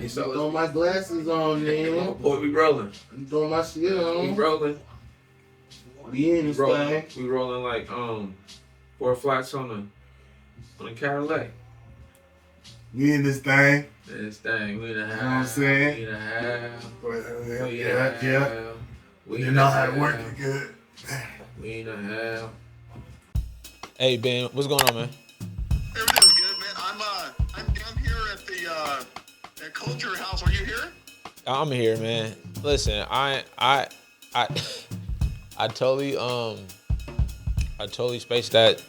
I'm throwing my glasses on, man. Boy, we rolling. I'm throwing my shit on. We rolling. We in this thing. We rolling like 4 flats on a Cadillac. We in this thing. This thing, we in a half. You know what I'm saying? We in a half. Yeah. We You know how to work it good. We in a half. Hey Ben, what's going on, man? Everything's good, man. I'm down here at the at Culxr House. Are you here? I'm here, man. Listen, I totally spaced that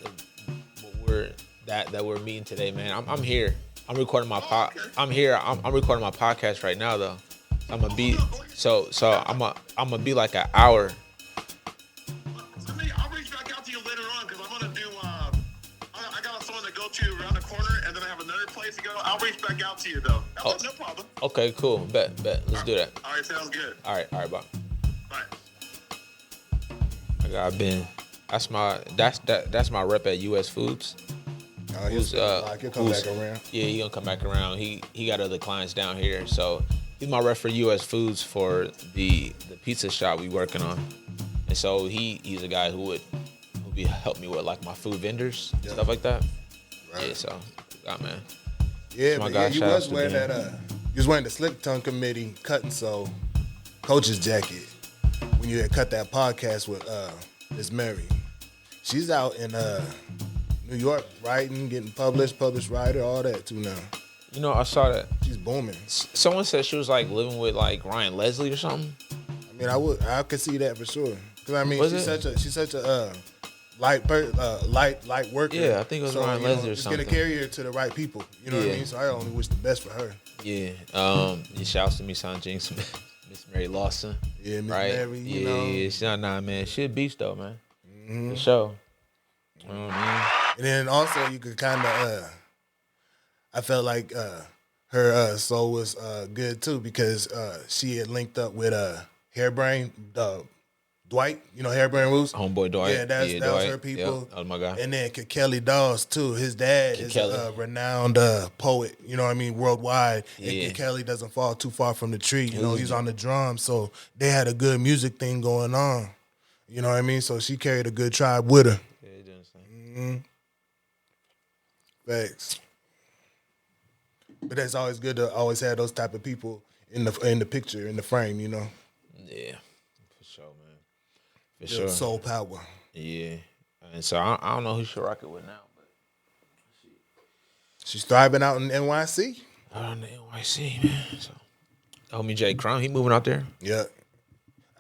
we're meeting today, man. I'm here. I'm recording my okay. I'm here. I'm recording my podcast right now though. I'm gonna be so I'm gonna be like an hour. I'll reach back out to you later on because I'm gonna do. I got someone to go to around the corner, and then I have another place to go. I'll reach back out to you though. No problem. Okay, cool. Bet. Let's do that. All right, sounds good. All right, bye. Bye. I got Ben. That's my rep at US Foods. He'll come back around. Yeah, he gonna come back around. He got other clients down here, so he's my rep for US Foods for the pizza shop we working on. And so he's a guy who would help me with like my food vendors, stuff like that. Right. Yeah, so man. Yeah, but yeah, you was wearing that you was wearing the Slick Tongue Committee cutting so coach's jacket when you had cut that podcast with Miss Mary. She's out in New York writing, getting published writer, all that too now. You know, I saw that. She's booming. Someone said she was like living with like Ryan Leslie or something. I mean, I could see that for sure. Cause I mean, she's such a light worker. Yeah, I think it was Ryan Leslie or something. It's gonna carry her to the right people. You know what I mean? So I only wish the best for her. Yeah. Shouts to me, Son Jinx, Miss Mary Lawson. Yeah, Miss right? Mary. Yeah, she's not man. She a beast though, man. Mm-hmm. For sure. You know what I mean? And then also you could kind of, I felt like her soul was good too because she had linked up with Hairbrain, Dwight, you know Hairbrain Roots? Homeboy Dwight. Yeah, that was her people. Yep. Oh my God. And then Kelly Dawes too. His dad is a renowned poet, you know what I mean, worldwide. Yeah. And Kelly doesn't fall too far from the tree. You know, he's on the drums, so they had a good music thing going on. You know what I mean? So she carried a good tribe with her. Yeah, you doing the same. Mm-hmm. Thanks. But that's always good to always have those type of people in the picture, in the frame, you know? Yeah, for sure, man. For sure. Soul power. Yeah. And so I don't know who she rock it with now, but she's thriving out in NYC. Out in the NYC, man. So homie Jay Crown, he moving out there. Yeah.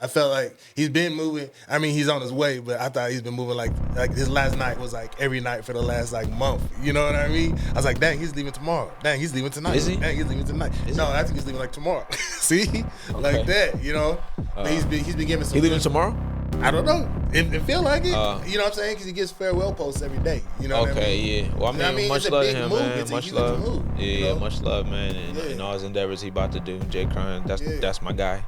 I felt like he's been moving. I mean, he's on his way, but I thought he's been moving like his last night was like every night for the last like month. You know what I mean? I was like, dang, he's leaving tomorrow. Dang, he's leaving tonight. Is he? Dang, he's leaving tonight. No, I think he's leaving like tomorrow. See? Okay. Like that, you know? But he's been giving some. He leaving tomorrow? I don't know. It feel like it. You know what I'm saying? Because he gets farewell posts every day. You know what I mean? Okay, yeah. Well, I mean, much love to him, man. Much love. Move, yeah, you know? Much love, man. And all his endeavors he about to do. Jay Crown, that's my guy.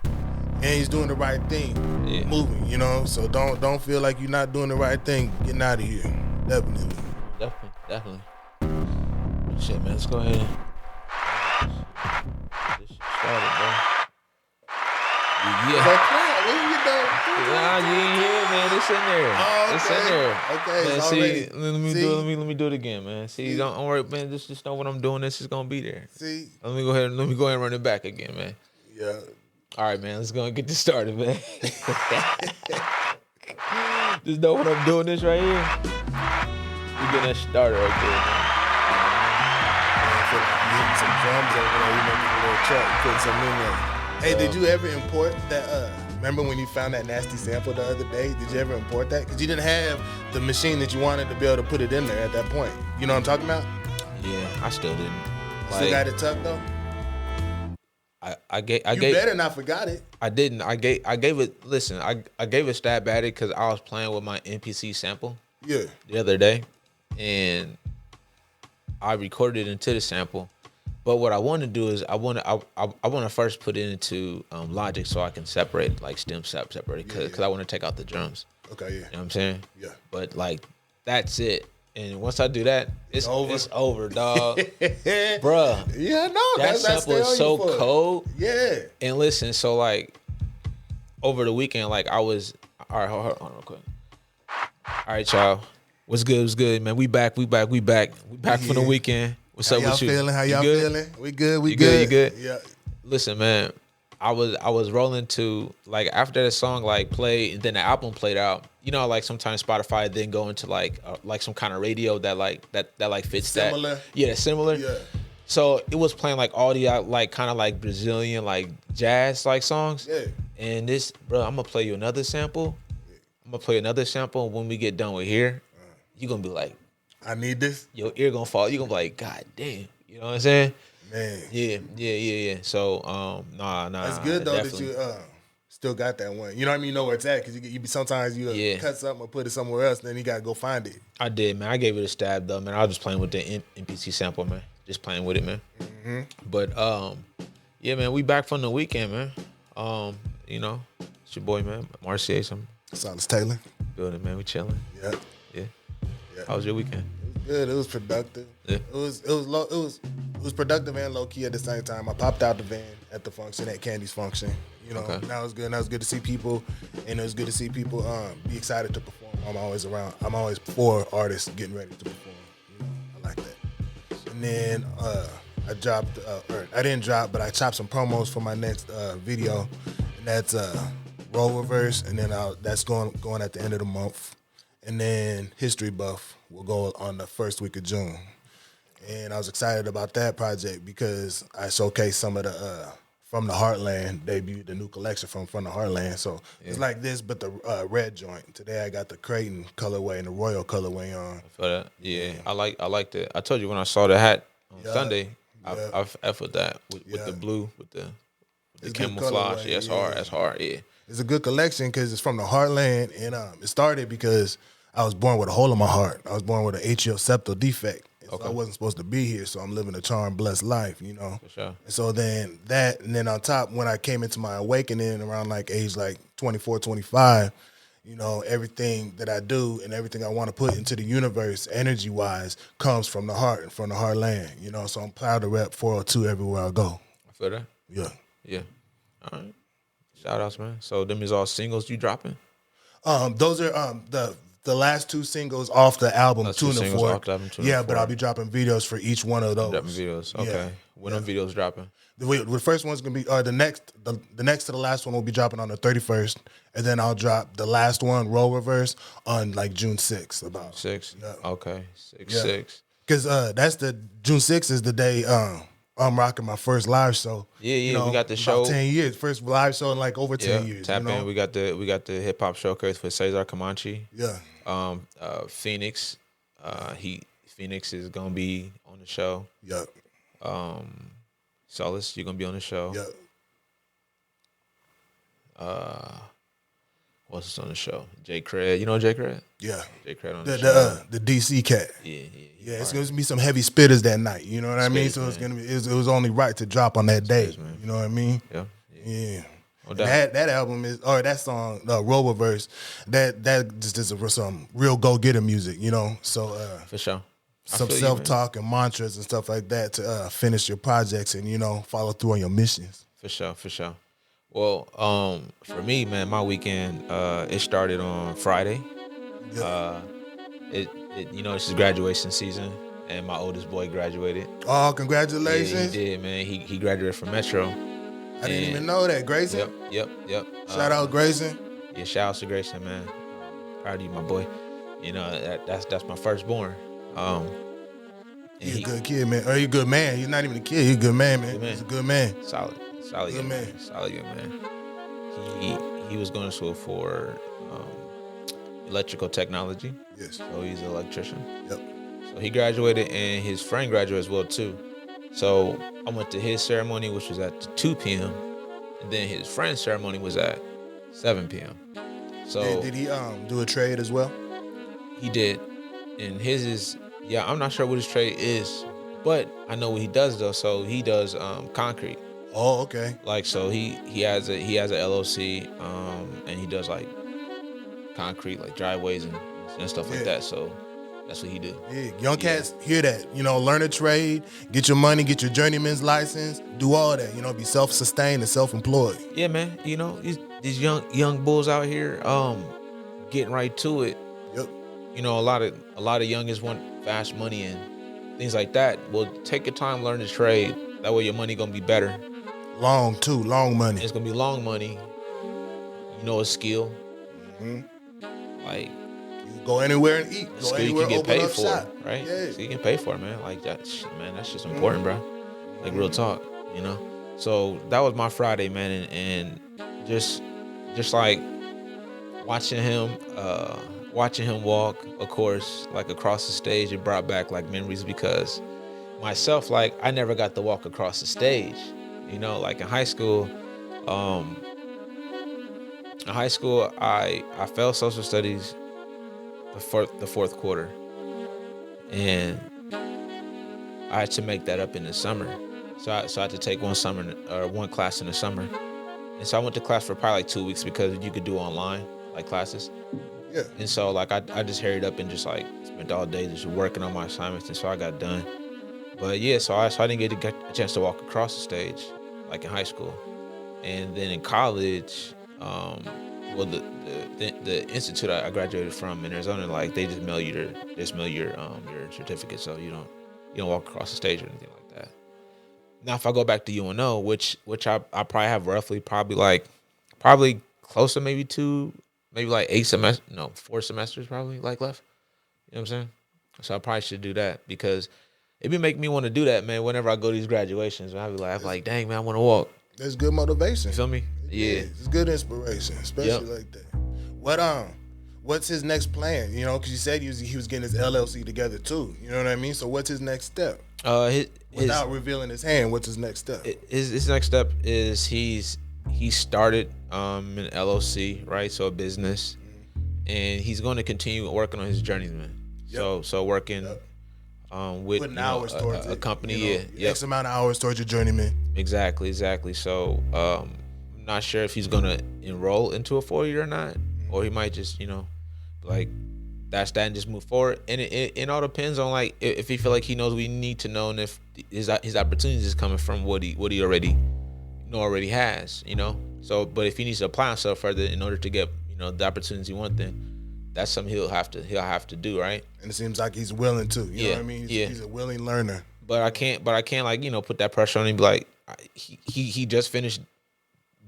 And he's doing the right thing, yeah. Moving, you know. So don't feel like you're not doing the right thing. Getting out of here, definitely. Shit, man. Let's go ahead. This shit started, bro. Yeah. You ain't here, man. It's in there. Oh, okay. It's in there. Okay. Man, see, let me do it again, man. See, don't worry, man. Just know what I'm doing. This is gonna be there. See. Let me go ahead and run it back again, man. Yeah. All right, man. Let's go and get this started, man. Just know what I'm doing this right here. We getting that started right there, man. Getting some drums over there. You making a little track, putting some in there. Hey, did you ever import that? Remember when you found that nasty sample the other day? Did you ever import that? Because you didn't have the machine that you wanted to be able to put it in there at that point. You know what I'm talking about? Yeah, I still didn't. Still got it tucked though? I gave. You better not forgot it. I didn't. I gave it. Listen, I gave a stab at it because I was playing with my MPC sample. Yeah. The other day, and I recorded it into the sample. But what I want to do is I want to first put it into Logic so I can separate like stem separate because I want to take out the drums. Okay. Yeah. You know what I'm saying? Yeah. But like that's it. And once I do that, it's over, dog. Bruh. Yeah, no, that sample is so cold. Yeah. And listen, so like over the weekend, like I was all right, hold on real quick. All right, y'all. What's good? What's good, man? We back from the weekend. What's up with you? How y'all feeling? We good. You good? Yeah. Listen, man. I was rolling to like after the song like played and then the album played out. You know, like sometimes Spotify then go into like some kind of radio that fits similar. That. Yeah, similar. Yeah. So it was playing like all the like kind of like Brazilian like jazz like songs. Yeah. And this, bro, I'm gonna play you another sample. I'm gonna play another sample. When we get done with here, you're gonna be like, I need this. Your ear gonna fall. You're gonna be like, God damn. You know what I'm saying? Man. Yeah. So, nah. That's good though definitely. that you still got that one. You know what I mean? You know where it's at because you be sometimes you cut something or put it somewhere else, then you gotta go find it. I did, man. I gave it a stab though, man. I was just playing with the NPC sample, man. Just playing with it, man. Mm-hmm. But yeah, man. We back from the weekend, man. You know, it's your boy, man, Marcey. Solace Taylor. Building, man. We chilling. Yeah. How was your weekend? Good. It was productive. Yeah. It was productive and low key at the same time. I popped out the van at the function, at Candy's function. You know, that was good. And that was good to see people, and it was good to see people be excited to perform. I'm always for artists getting ready to perform. You know, I like that. And then I dropped, or I didn't drop, but I chopped some promos for my next video, and that's Role Reverse, and then that's going at the end of the month. And then History Buff will go on the first week of June. And I was excited about that project because I showcased some of the From the Heartland, debuted the new collection from the Heartland. So it's like this, but the red joint. Today I got the Creighton colorway and the Royal colorway on. I feel that. Yeah, I like that. I told you when I saw the hat on Sunday, I've F with that with the blue with the camouflage. Yeah, it's hard. That's hard. Yeah, it's a good collection because it's from the Heartland, and it started because I was born with a hole in my heart. I was born with an atrial septal defect. So I wasn't supposed to be here, so I'm living a charmed, blessed life, you know. For sure. And so then and then on top, when I came into my awakening around like age like 24, 25, you know, everything that I do and everything I want to put into the universe, energy-wise, comes from the heart and from the heartland, you know. So I'm proud to rep 402 everywhere I go. I feel that. Yeah. All right. Shout outs, man. So them is all singles you dropping? Those are the last two singles off the album, Tuna Fork. But I'll be dropping videos for each one of those. Dropping videos. Okay. Yeah. When them videos dropping? The first one's gonna be the next to the last one will be dropping on the 31st, and then I'll drop the last one, Role Reverse, on like June 6th. About 6th. Yeah. Okay. 6. Because that's the June 6th is the day I'm rocking my first live show. Yeah. You know, we got the show. About 10 years. First live show in like over 10 years. Tap you know? in. We got the hip hop showcase for Cesar Comanche. Yeah. Phoenix. Phoenix is gonna be on the show. Yep. Solace, you're gonna be on the show. Yep. What's on the show? J Cred. You know J Cred? Yeah. J Cred on the show. The DC cat. Yeah. It's gonna be some heavy spitters that night. You know what I mean? So it's gonna be. It was only right to drop on that day. You know what I mean? Yeah. That album that song, Role Reverse, that just is some real go getter music. You know, so for sure. Some self-talk and mantras and stuff like that to finish your projects and, you know, follow through on your missions. For sure. Well, for me, man, my weekend, it started on Friday. Yep. This is graduation season, and my oldest boy graduated. Oh, congratulations. Yeah, he did, man. He graduated from Metro. I didn't even know that. Grayson? Yep. Shout out Grayson. Yeah, shout out to Grayson, man. Proud of you, my boy. You know, that's my firstborn. He's a good kid, man. Or he's a good man. He's not even a kid. He's a good man, man. He's a good man. Solid good man. Solid good man. He was going to school for electrical technology. Yes. So he's an electrician. Yep. So he graduated, and his friend graduated as well too. So I went to his ceremony, which was at 2 p.m. and then his friend's ceremony was at 7 p.m. So did he do a trade as well? He did, and his is I'm not sure what his trade is, but I know what he does though. So he does concrete. Oh, okay. Like so he has a LLC and he does like concrete, like driveways and stuff like that. So That's what he do. Yeah, young cats hear that. Learn a trade, get your money, get your journeyman's license, do all that. Be self-sustained and self-employed. Yeah, man. These young bulls out here, getting right to it. Yep. A lot of youngins want fast money and things like that. Well, take your time, learn the trade. That way your money gonna be better. Long money. It's gonna be long money. A skill. Like. Go anywhere and eat. Go anywhere, you can get paid for, shop. Right? Yeah. So you can pay for it, man. Like that, man. That's just important, bro. Like real talk, So that was my Friday, man, and just like watching him walk, of course, like across the stage. It brought back like memories because myself, like I never got to walk across the stage. Like in high school. I failed social studies. The fourth quarter, and I had to make that up in the summer. So I had to take one class in the summer, and so I went to class for probably like 2 weeks because you could do online like classes. Yeah. And so like I just hurried up and just like spent all day just working on my assignments, and so I got done. But yeah, so I didn't get a chance to walk across the stage like in high school, and then in college. Well, the institute I graduated from in Arizona, like they just mail you your certificate, so you don't walk across the stage or anything like that. Now, if I go back to UNO, which I probably have probably close to maybe 4 semesters probably like left. You know what I'm saying? So I probably should do that because it be making me want to do that, man. Whenever I go to these graduations, I'm like, dang man, I want to walk. That's good motivation. You feel me? Yeah. It's good inspiration, especially like that. What's his next plan? Because you said he was getting his LLC together too. You know what I mean? So what's his next step? Without revealing his hand, what's his next step? His next step is he started an LLC, right? So a business, and he's going to continue working on his journeyman. Yep. So working. Yep. With putting hours towards a company, X amount of hours towards your journeyman. Exactly. So I'm not sure if he's gonna enroll into a 4-year or not, or he might just like that's that and just move forward. And it all depends on like if he feel like he knows what we need to know, and if his opportunities is coming from what he already has. So, but if he needs to apply himself further in order to get the opportunities he wants, then that's something he'll have to do, right? And it seems like he's willing to. You know what I mean? He's a willing learner. But I can't like put that pressure on him. And be like, he just finished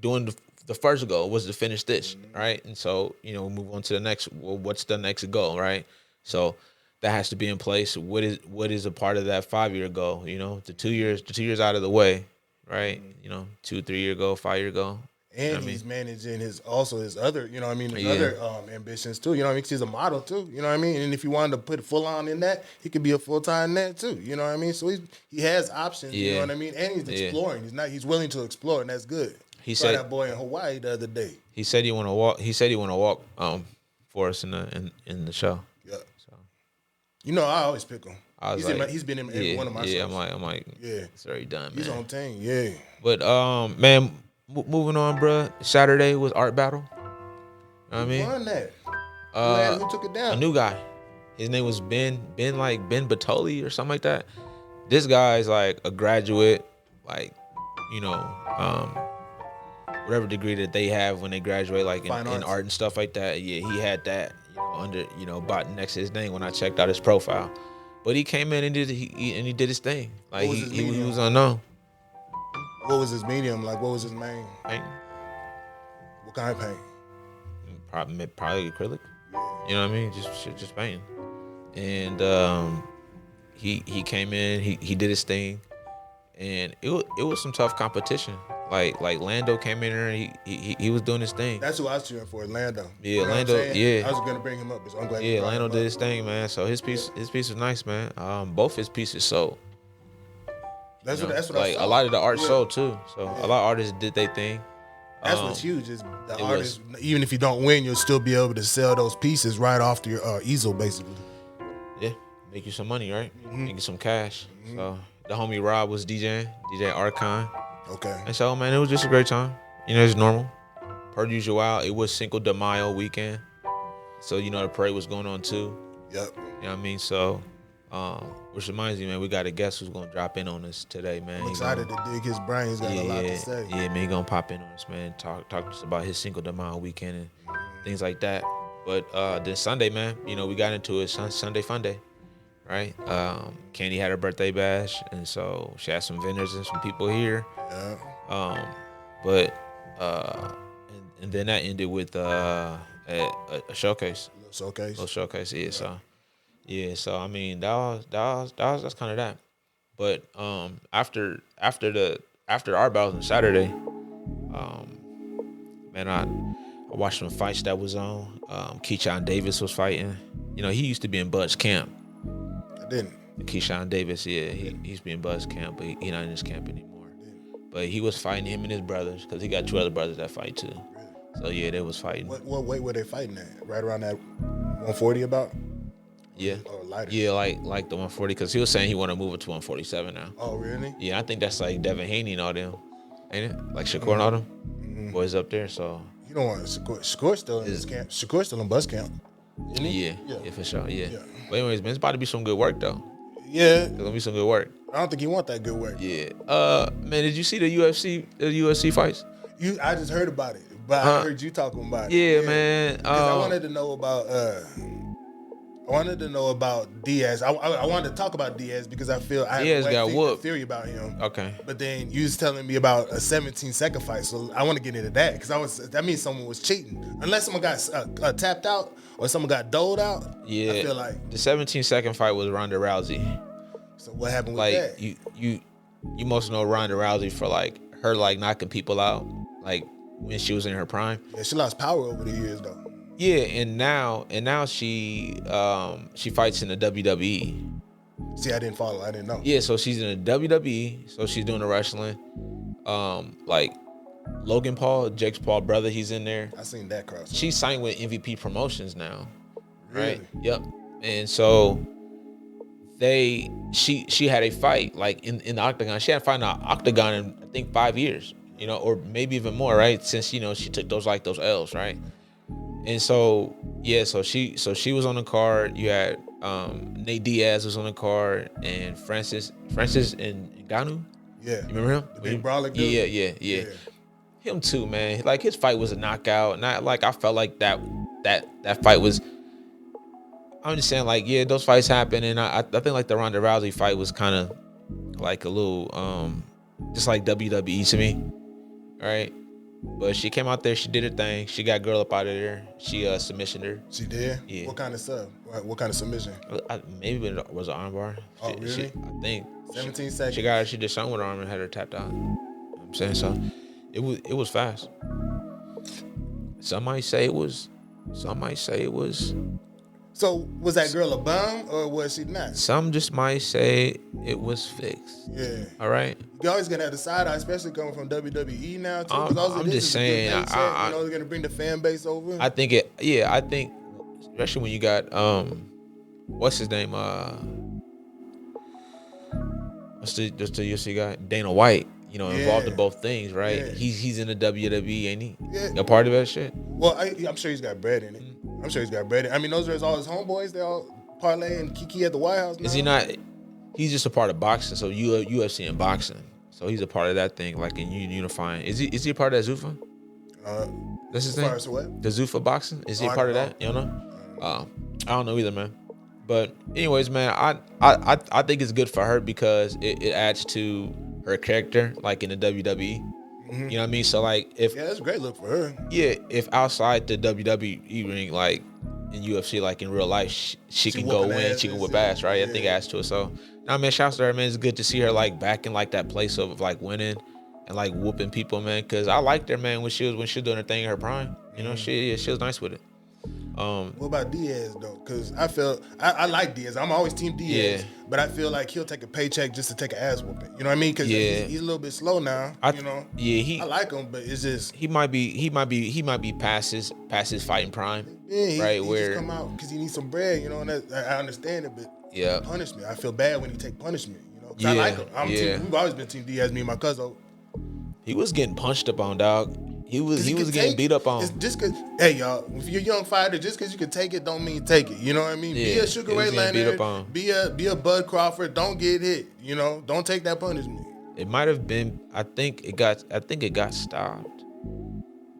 doing the first goal was to finish this, right? And so move on to the next. Well, what's the next goal, right? So that has to be in place. What is a part of that 5-year goal? The 2 years out of the way, right? 2-3 year goal, 5-year goal. And he's managing his other, other ambitions too. He's a model too. And if you wanted to put full on in that, he could be a full time in that too. So he has options. You know what I mean? And he's exploring. He's willing to explore, and that's good. He said that boy in Hawaii the other day. He said he want to walk. He said he want to walk for us in the show. Yeah. So I always pick him. He's been in every one of my shows. I'm like, it's already done, man. He's on team, yeah. But man. Moving on, bro. Saturday was art battle. You know what I mean? Who won that? Who took it down? A new guy. His name was Ben Batoli or something like that. This guy's like a graduate, like, whatever degree that they have when they graduate, like in art and stuff like that. Yeah, he had that, under, bought next to his name when I checked out his profile. But he came in and he did his thing. Like he was unknown. What was his medium? Like, what was his main? Paint. What kind of paint? Probably acrylic. You know what I mean? Just painting. And he came in. He did his thing, and it was some tough competition. Like Lando came in there and he was doing his thing. That's who I was cheering for, Lando. Yeah, Lando. Yeah, I was gonna bring him up, so I'm glad. Yeah, Lando did his thing, man. So his piece was nice, man. Both his pieces sold. That's what like I saw. a lot of the art sold too. So a lot of artists did their thing. That's what's huge is the artist. Even if you don't win, you'll still be able to sell those pieces right off your easel, basically. Yeah, make you some money, right? Make you some cash. So the homie Rob was DJ Archon. Okay. And so, man, it was just a great time. It's normal. Per usual, it was Cinco de Mayo weekend. So, the parade was going on too. Yep. You know what I mean? So, which reminds me, man, we got a guest who's gonna drop in on us today, man. I'm excited to dig his brain. He's got a lot to say. Yeah, man, he gonna pop in on us, man. Talk to us about his Cinco de Mayo weekend and things like that. But then Sunday, man, you know, we got into it. Sunday fun day, right? Candy had her birthday bash, and so she had some vendors and some people here. Yeah. And then that ended with a showcase. Little showcase, yeah. So I mean, that's kind of that. But after our battles on Saturday, man, I watched some fights that was on. Keyshawn Davis was fighting. You know, he used to be in Bud's camp. I didn't. Keyshawn Davis, yeah, he used to be in Bud's camp, but he not in his camp anymore. But he was fighting him and his brothers because he got two other brothers that fight too. So yeah, they was fighting. What weight were they fighting at? Right around that 140 about? Yeah. Or lighter? Yeah, like the 140 because he was saying he want to move it to 147 now. Oh, really? Yeah, I think that's like Devin Haney and all them, ain't it? Like Shakur and all them boys up there. So you don't want Shakur still in his camp. Shakur still in Bus camp. Isn't he? Yeah, for sure. Yeah. But anyways, man, it's about to be some good work though. Yeah. It's gonna be some good work. I don't think he want that good work. Yeah. Man, did you see the UFC fights? I just heard about it, but I heard you talking about it. Yeah, man. I wanted to know about Diaz. I wanted to talk about Diaz because I feel I Diaz have got a theory about him. Okay. But then you was telling me about a 17-second fight, so I want to get into that because that means someone was cheating. Unless someone got tapped out or someone got doled out. Yeah. I feel like the 17-second fight was Ronda Rousey. So what happened with like, that? You most know Ronda Rousey for like her like knocking people out like when she was in her prime. Yeah, she lost power over the years though. Yeah, and now she fights in the WWE. See, I didn't follow. I didn't know. Yeah, so she's in the WWE. So she's doing the wrestling. Like Logan Paul, Jake's Paul brother, he's in there. I seen that cross. She's signed with MVP Promotions now. Really? Right? Yep. And so she had a fight like in the octagon. She had a fight in the octagon in I think 5 years, you know, or maybe even more, right? Since you know she took those L's, right? And so yeah, so she was on the card. You had Nate Diaz was on the card and Francis Ngannou. Yeah. You remember him? The big brawler dude? Yeah. Him too, man. Like his fight was a knockout. Not like I felt like that fight was. I'm just saying, like, yeah, those fights happen, and I think like the Ronda Rousey fight was kind of like a little just like WWE to me, right? But she came out there, she did her thing, she got girl up out of there, she submissioned her. She did? Yeah. What kind of sub? What kind of submission? Maybe it was an armbar. Oh, really? I think 17 seconds. She did something with her arm and had her tapped out. You know what I'm saying? So it was fast. Some might say it was. So was that girl a bum or was she not? Some just might say it was fixed. Yeah. All right. You always gonna have the side eye, especially coming from WWE now too. I'm just saying. You know, they're gonna bring the fan base over. I think especially when you got what's his name? What's the UFC guy? Dana White. You know, involved in both things, right? Yeah. He's in the WWE, ain't he? Yeah. A part of that shit. Well, I'm sure he's got bread in it. I mean, those are all his homeboys. They all parlay and Kiki at the White House now. Is he not? He's just a part of boxing. So UFC and boxing. So he's a part of that thing, like in unifying. Is he a part of that Zuffa? That's his name. As far as what? The Zuffa boxing. Is he a part of that? You don't know? I don't know either, man. But anyways, man, I think it's good for her because it adds to her character, like in the WWE. You know what I mean? So like if that's a great look for her. Yeah, if outside the WWE ring, like in UFC, like in real life, she can go win, she can whip ass, right? I think it adds to it. So nah, man, shouts to her, man. It's good to see her like back in like that place of like winning and like whooping people, man. Cause I liked her, man, when she was doing her thing in her prime. You know, she was nice with it. What about Diaz though? Because I like Diaz. I'm always team Diaz, but I feel like he'll take a paycheck just to take an ass whooping. You know what I mean? Because he's a little bit slow now. I like him, but it's just he might be past his fighting prime. Yeah, right? He just come out because he needs some bread. You know, and I understand it, but punishment. I feel bad when he take punishment. You know, 'cause I like him. We've always been team Diaz. Me and my cousin. He was getting punched up on, dog. He was getting beat up on. It's just cause, hey y'all, if you're a young fighter, just because you can take it, don't mean take it. You know what I mean? Yeah, be a Sugar Ray Leonard, be a Bud Crawford. Don't get hit. You know, don't take that punishment. It might have been. I think it got stopped,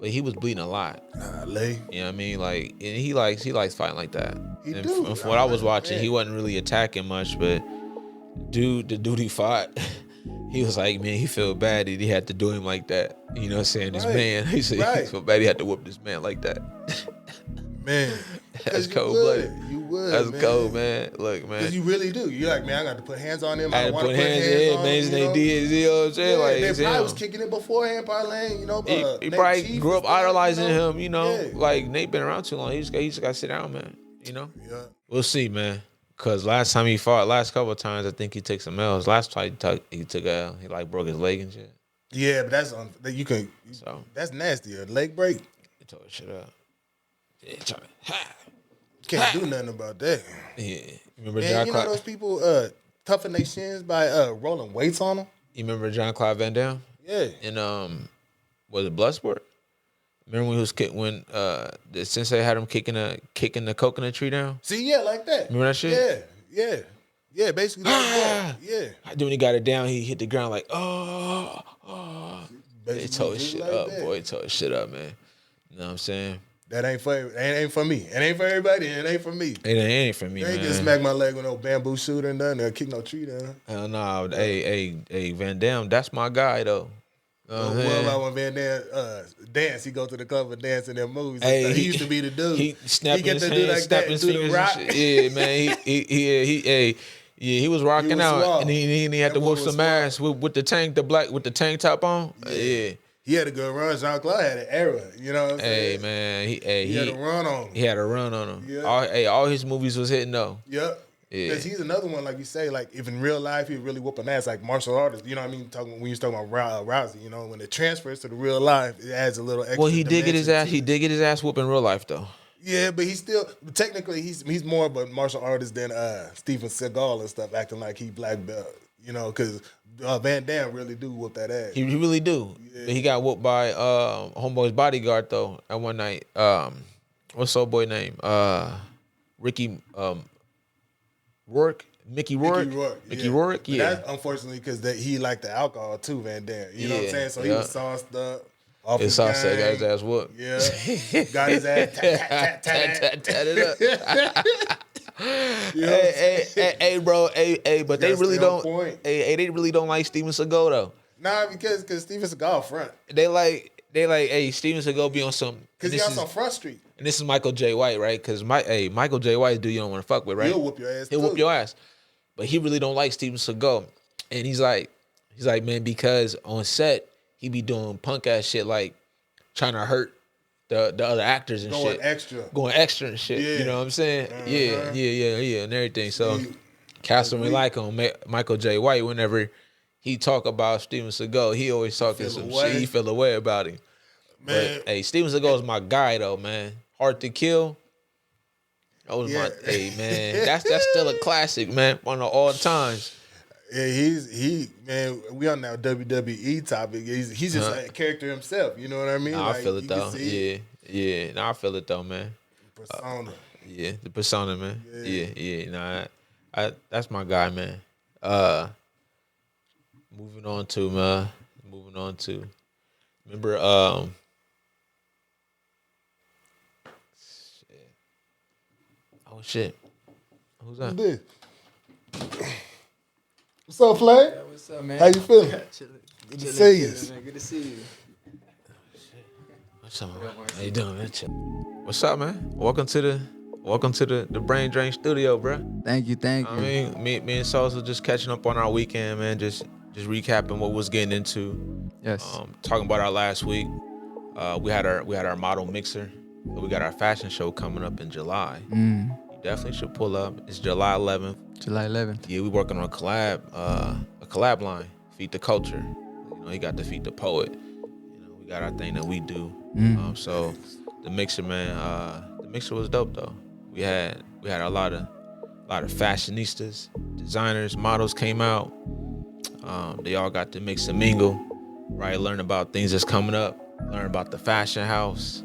but he was bleeding a lot. Lay. You know what I mean? Like, and he likes fighting like that. And from what I was watching, he wasn't really attacking much, but the dude he fought. He was like, man, he felt bad that he had to do him like that. You know what I'm saying? This man, he said he felt bad he had to whoop this man like that. Man. That's cold-blooded. You would, That's man. cold, man. Look, man. Because you really do. You're like, man, I got to put hands on him. I had to put hands on him, they did. You know what I'm saying? Yeah, like, they probably was kicking it beforehand, probably, you know. He probably Chief grew up idolizing him, you know. Yeah. Like, Nate been around too long. He just got to sit down, man. You know? Yeah. We'll see, man. Cause last time he fought, last couple of times, I think he took some L's. Last time he took a L. He like broke his leg and shit. Yeah, but that's that's nasty. A leg break. He tore his shit up. Yeah, Can't do nothing about that. Yeah, remember John? You know those people toughen their shins by rolling weights on them. You remember John Claude Van Damme? Yeah. And was it Bloodsport? Remember when he was when the sensei had him kicking the coconut tree down? See, yeah, like that. Remember that shit? Yeah, basically like that. Yeah. Then when he got it down, he hit the ground like, oh. They tore his shit up, boy. He tore his shit up, man. You know what I'm saying? That ain't for me. It ain't for everybody. It ain't for me. It ain't for me, man. They ain't just smack my leg with no bamboo shooter and nothing. They'll kick no tree down. Hell no. Hey, Van Damme, that's my guy, though. What about when Van Damme dance? He go to the club and dance in their movies. Hey, he used to be the dude. He snapping his hands, snapping his fingers and shit. Yeah, man. He was rocking out, and he had to whoop some ass with the tank top on. Yeah. He had a good run. Jean-Claude had an era. You know what I'm saying? Hey, man. He had a run on him. He had a run on him. Yeah. All his movies was hitting, though. Yep. Yeah. Because he's another one, like you say, like if in real life he really whoop an ass, like martial artist, you know what I mean? When you're talking about Rousey, you know, when it transfers to the real life, it adds a little extra. Well, he did get his ass whoop in real life, though. Yeah, but technically he's more of a martial artist than Steven Seagal and stuff, acting like he black belt, you know, because Van Damme really do whoop that ass. He really do. Yeah. But he got whooped by homeboy's bodyguard though at one night. What's old boy name? Ricky Rourke. Mickey Rourke. Mickey Rourke. Yeah. That's unfortunately because he liked the alcohol too, Van Damme. You know what I'm saying? So he was sauced up. Got his ass whooped. Yeah. Got his ass tatted up. Hey, bro. Hey, but they really don't. They really don't like Steven Seagal though. Nah, because Steven Seagal front. They like, hey, Steven Seagal be on some. Because he on some front street. And this is Michael J. White, right? Because Michael J. White, dude, you don't want to fuck with, right? He'll whoop your ass. He'll whoop your ass. But he really don't like Steven Seagal, and he's like, man, because on set he be doing punk ass shit like trying to hurt the other actors and going extra and shit. Yeah. You know what I'm saying? Yeah, and everything. So cats don't really like him. Michael J. White, whenever he talk about Steven Seagal, he always talking some shit. He feel away about him. Man. But hey, Steven Seagal is my guy though, man. Hard to Kill. That was my man. That's still a classic, man. One of all times. Yeah, man. We on that WWE topic. He's just a character himself. You know what I mean? Nah, I feel it though. Yeah. Nah, I feel it though, man. Persona. The persona, man. Yeah. Nah, that's my guy, man. Moving on to. Remember, Oh shit! Who's that? Who's this? What's up, Flay? Yeah, what's up, man? How you feeling? Good to see you. Man. Good to see you. What's up, man? How you doing, man? What's up, man? Welcome to the Brain Drain Studio, bro. Thank you. I mean, me and Solace was just catching up on our weekend, man. Just recapping what was getting into. Yes. Talking about our last week. We had our model mixer. So we got our fashion show coming up in July. You definitely should pull up. It's July 11th. Yeah, we working on a collab line. Feed the Culxr. You know, he got to Feed the Poet. You know, we got our thing that we do. So the mixer, man. The mixer was dope though. We had a lot of fashionistas, designers, models came out. They all got to mix and mingle, right? Learn about things that's coming up. learn about the fashion house.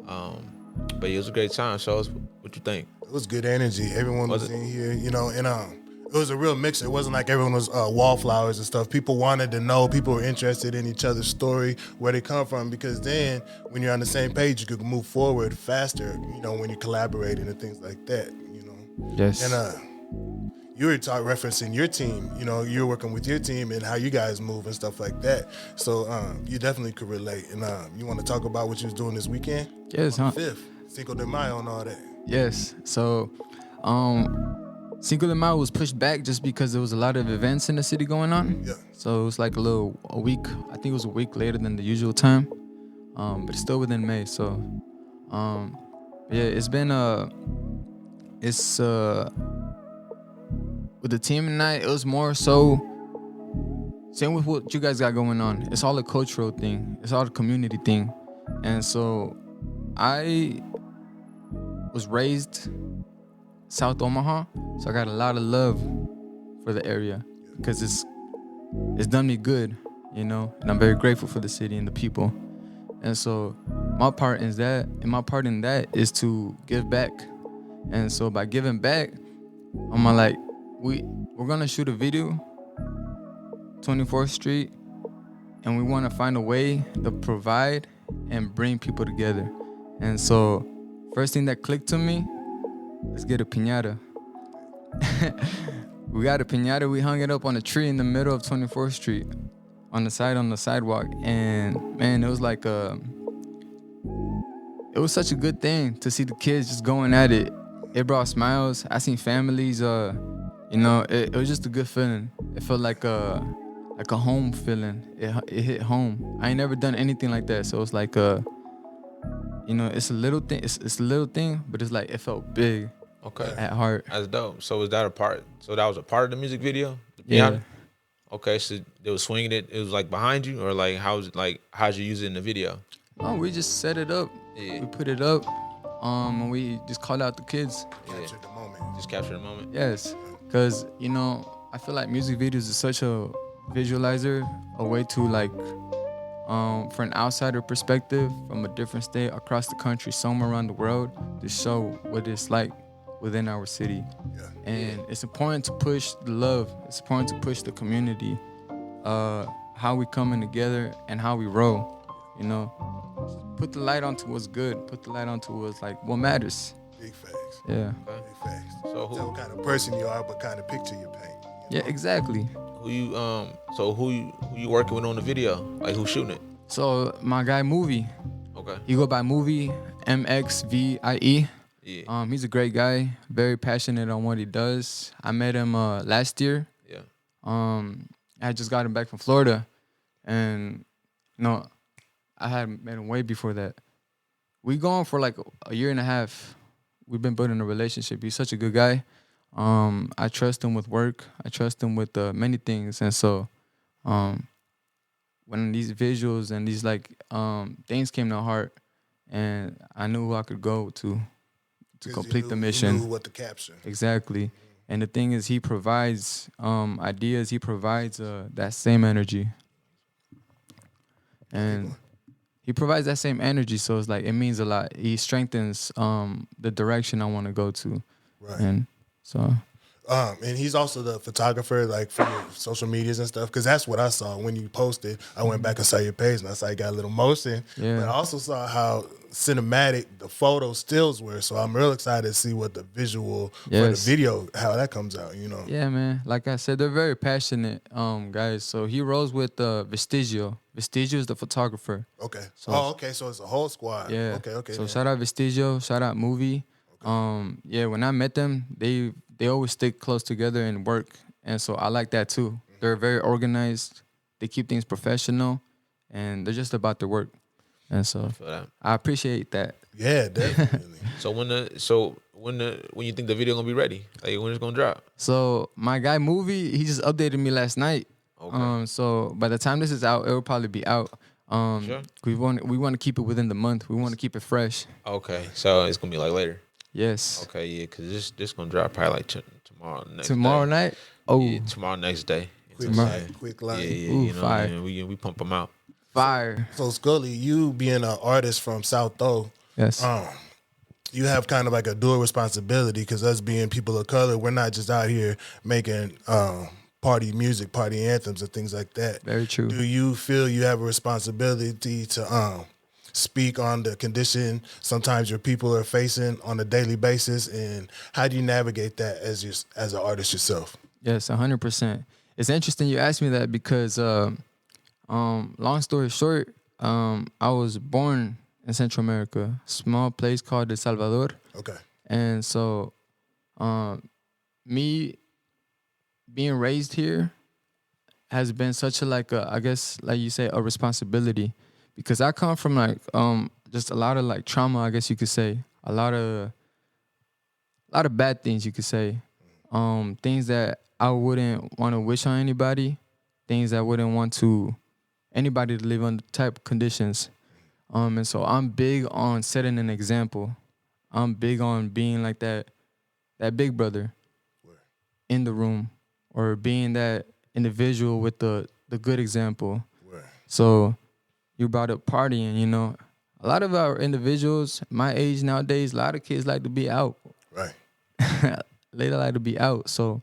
But it was a great time. So what you think? It was good energy. Everyone was in here, you know, and it was a real mix. It wasn't like everyone was wallflowers and stuff. People wanted to know. People were interested in each other's story, where they come from, because then when you're on the same page, you could move forward faster, you know, when you're collaborating and things like that, you know. Yes. And you were referencing your team, you know, you're working with your team and how you guys move and stuff like that. So you definitely could relate. And you want to talk about what you was doing this weekend? Yes, huh? 5th, Cinco de Mayo and all that. Yes. So, Cinco de Mayo was pushed back just because there was a lot of events in the city going on. Yeah. So it was like a week. I think it was a week later than the usual time. But it's still within May. So, yeah, it's been with the team tonight, it was more so same with what you guys got going on. It's all a cultural thing. It's all a community thing. And so I was raised South Omaha, so I got a lot of love for the area because it's done me good, you know, and I'm very grateful for the city and the people. And so my part in that is to give back. And so by giving back, I'm like, we're gonna shoot a video, 24th Street, and we want to find a way to provide and bring people together. And so first thing that clicked to me, let's get a piñata. We got a piñata. We hung it up on a tree in the middle of 24th Street on the sidewalk. And man, it was like it was such a good thing to see the kids just going at it. It brought smiles. I seen families, you know, it was just a good feeling. It felt like a home feeling. It hit home. I ain't never done anything like that. So it's like you know, it's a little thing. It's a little thing, but it's like it felt big. Okay. At heart. That's dope. So was that a part? So that was a part of the music video? Yeah. Okay. So they was swinging it. It was like behind you, or like how'd you use it in the video? Oh, we just set it up. Yeah. We put it up. And we just called out the kids. Captured the moment. Just capture the moment. Yes. Because, you know, I feel like music videos is such a visualizer, a way to like, for an outsider perspective from a different state across the country, somewhere around the world, to show what it's like within our city. Yeah. And it's important to push the love. It's important to push the community, how we coming together and how we roll, you know. Put the light onto what's good. Put the light onto what's like what matters. Big facts. Yeah. Big facts. So tell what kind of person you are, but kind of picture you paint. You know? Yeah, exactly. Who you working with on the video? Like who's shooting it? So my guy Movie. Okay. He go by Movie, MXVIE. Yeah. He's a great guy, very passionate on what he does. I met him last year. Yeah. I just got him back from Florida, and no, I had met him way before that. We going for like a year and a half. We've been building a relationship. He's such a good guy. I trust him with work. I trust him with many things, and so when these visuals and these like things came to heart, and I knew who I could go to complete the mission. You knew what to capture. Exactly. Mm-hmm. And the thing is, he provides ideas. He provides that same energy, and he provides that same energy. So it's like it means a lot. He strengthens the direction I want to go to, right? And so. And he's also the photographer, like for your social medias and stuff, because that's what I saw when you posted. I went back and saw your page, and I saw you got a little motion. Yeah. But I also saw how cinematic the photo stills were. So I'm real excited to see what the visual for the video, how that comes out. You know. Yeah, man. Like I said, they're very passionate guys. So he rolls with Vestigio. Vestigio is the photographer. Okay. So, okay. So it's a whole squad. Yeah. Okay. So shout out Vestigio. Shout out Movie. Okay. Yeah. When I met them, they always stick close together and work. And so I like that too. Mm-hmm. They're very organized. They keep things professional, and they're just about their work. And so I appreciate that. Yeah, definitely. So when you think the video gonna be ready? Like when it's gonna drop? So my guy Movie, he just updated me last night. Okay. So by the time this is out, it will probably be out. Sure. We want to keep it within the month. We want to keep it fresh. Okay. So it's gonna be like later. Yes. Okay, yeah, because this gonna drop probably like tomorrow next tomorrow day. night? Oh. Yeah, tomorrow next day. Quick line. Yeah, Ooh, you know, fire. man, we pump them out. Fire. So Skully, you being an artist from South Though, Yes. you have kind of like a dual responsibility because us being people of color, we're not just out here making party music, party anthems, and things like that. Very true. Do you feel you have a responsibility to speak on the condition sometimes your people are facing on a daily basis, and how do you navigate that as an artist yourself? Yes, 100%. It's interesting you asked me that because, long story short, I was born in Central America, small place called El Salvador. Okay. And so, me being raised here has been such I guess, like you say, a responsibility, because I come from just a lot of trauma, I guess you could say, a lot of bad things, you could say, things that I wouldn't want to wish on anybody, things that I wouldn't want anybody to live under type of conditions. And so I'm big on setting an example. I'm big on being like that big brother in the room, or being that individual with the good example. So you brought up partying, a lot of our individuals, my age nowadays, a lot of kids like to be out. Right. They like to be out. So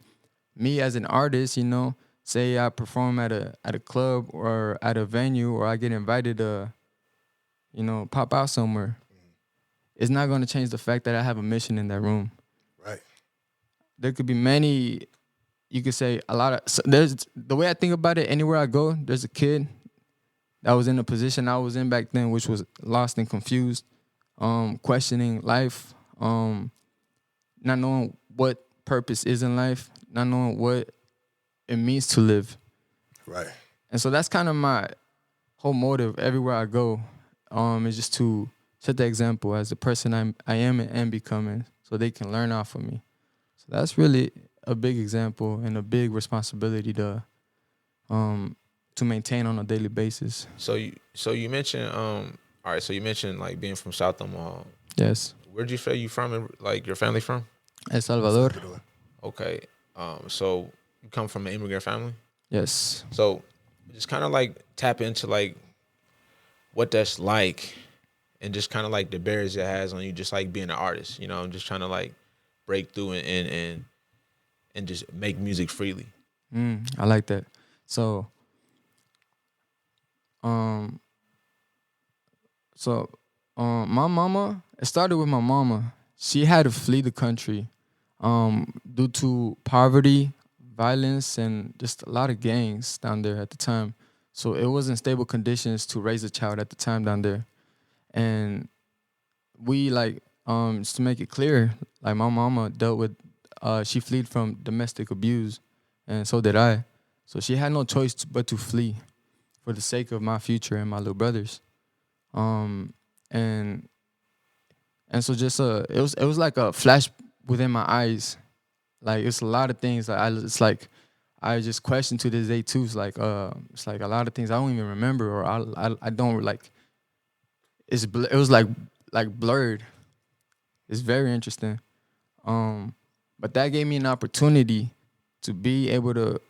me as an artist, say I perform at a club or at a venue, or I get invited to, pop out somewhere, it's not going to change the fact that I have a mission in that room. Right. There could be many, you could say there's the way I think about it, anywhere I go, there's a kid that was in the position I was in back then, which was lost and confused, questioning life, not knowing what purpose is in life, not knowing what it means to live. Right. And so that's kind of my whole motive everywhere I go, is just to set the example as the person I am and am becoming, so they can learn off of me. So that's really a big example and a big responsibility to maintain on a daily basis. So you mentioned all right. So you mentioned being from South Omaha. Yes. Where'd you say you from? And your family from? El Salvador. Okay. So you come from an immigrant family? Yes. So just kind of tap into what that's like, and just kind of the barriers it has on you, just being an artist. I'm just trying to break through and just make music freely. I like that. So, my mama, it started with my mama. She had to flee the country due to poverty, violence, and just a lot of gangs down there at the time. So it wasn't stable conditions to raise a child at the time down there. And we just to make it clear, my mama dealt with, she fled from domestic abuse, and so did I. So she had no choice but to flee for the sake of my future and my little brothers. And so just it was like a flash within my eyes. It's a lot of things that I just question to this day too. It's a lot of things I don't even remember, or I don't it was blurred. It's very interesting. But that gave me an opportunity to be able to,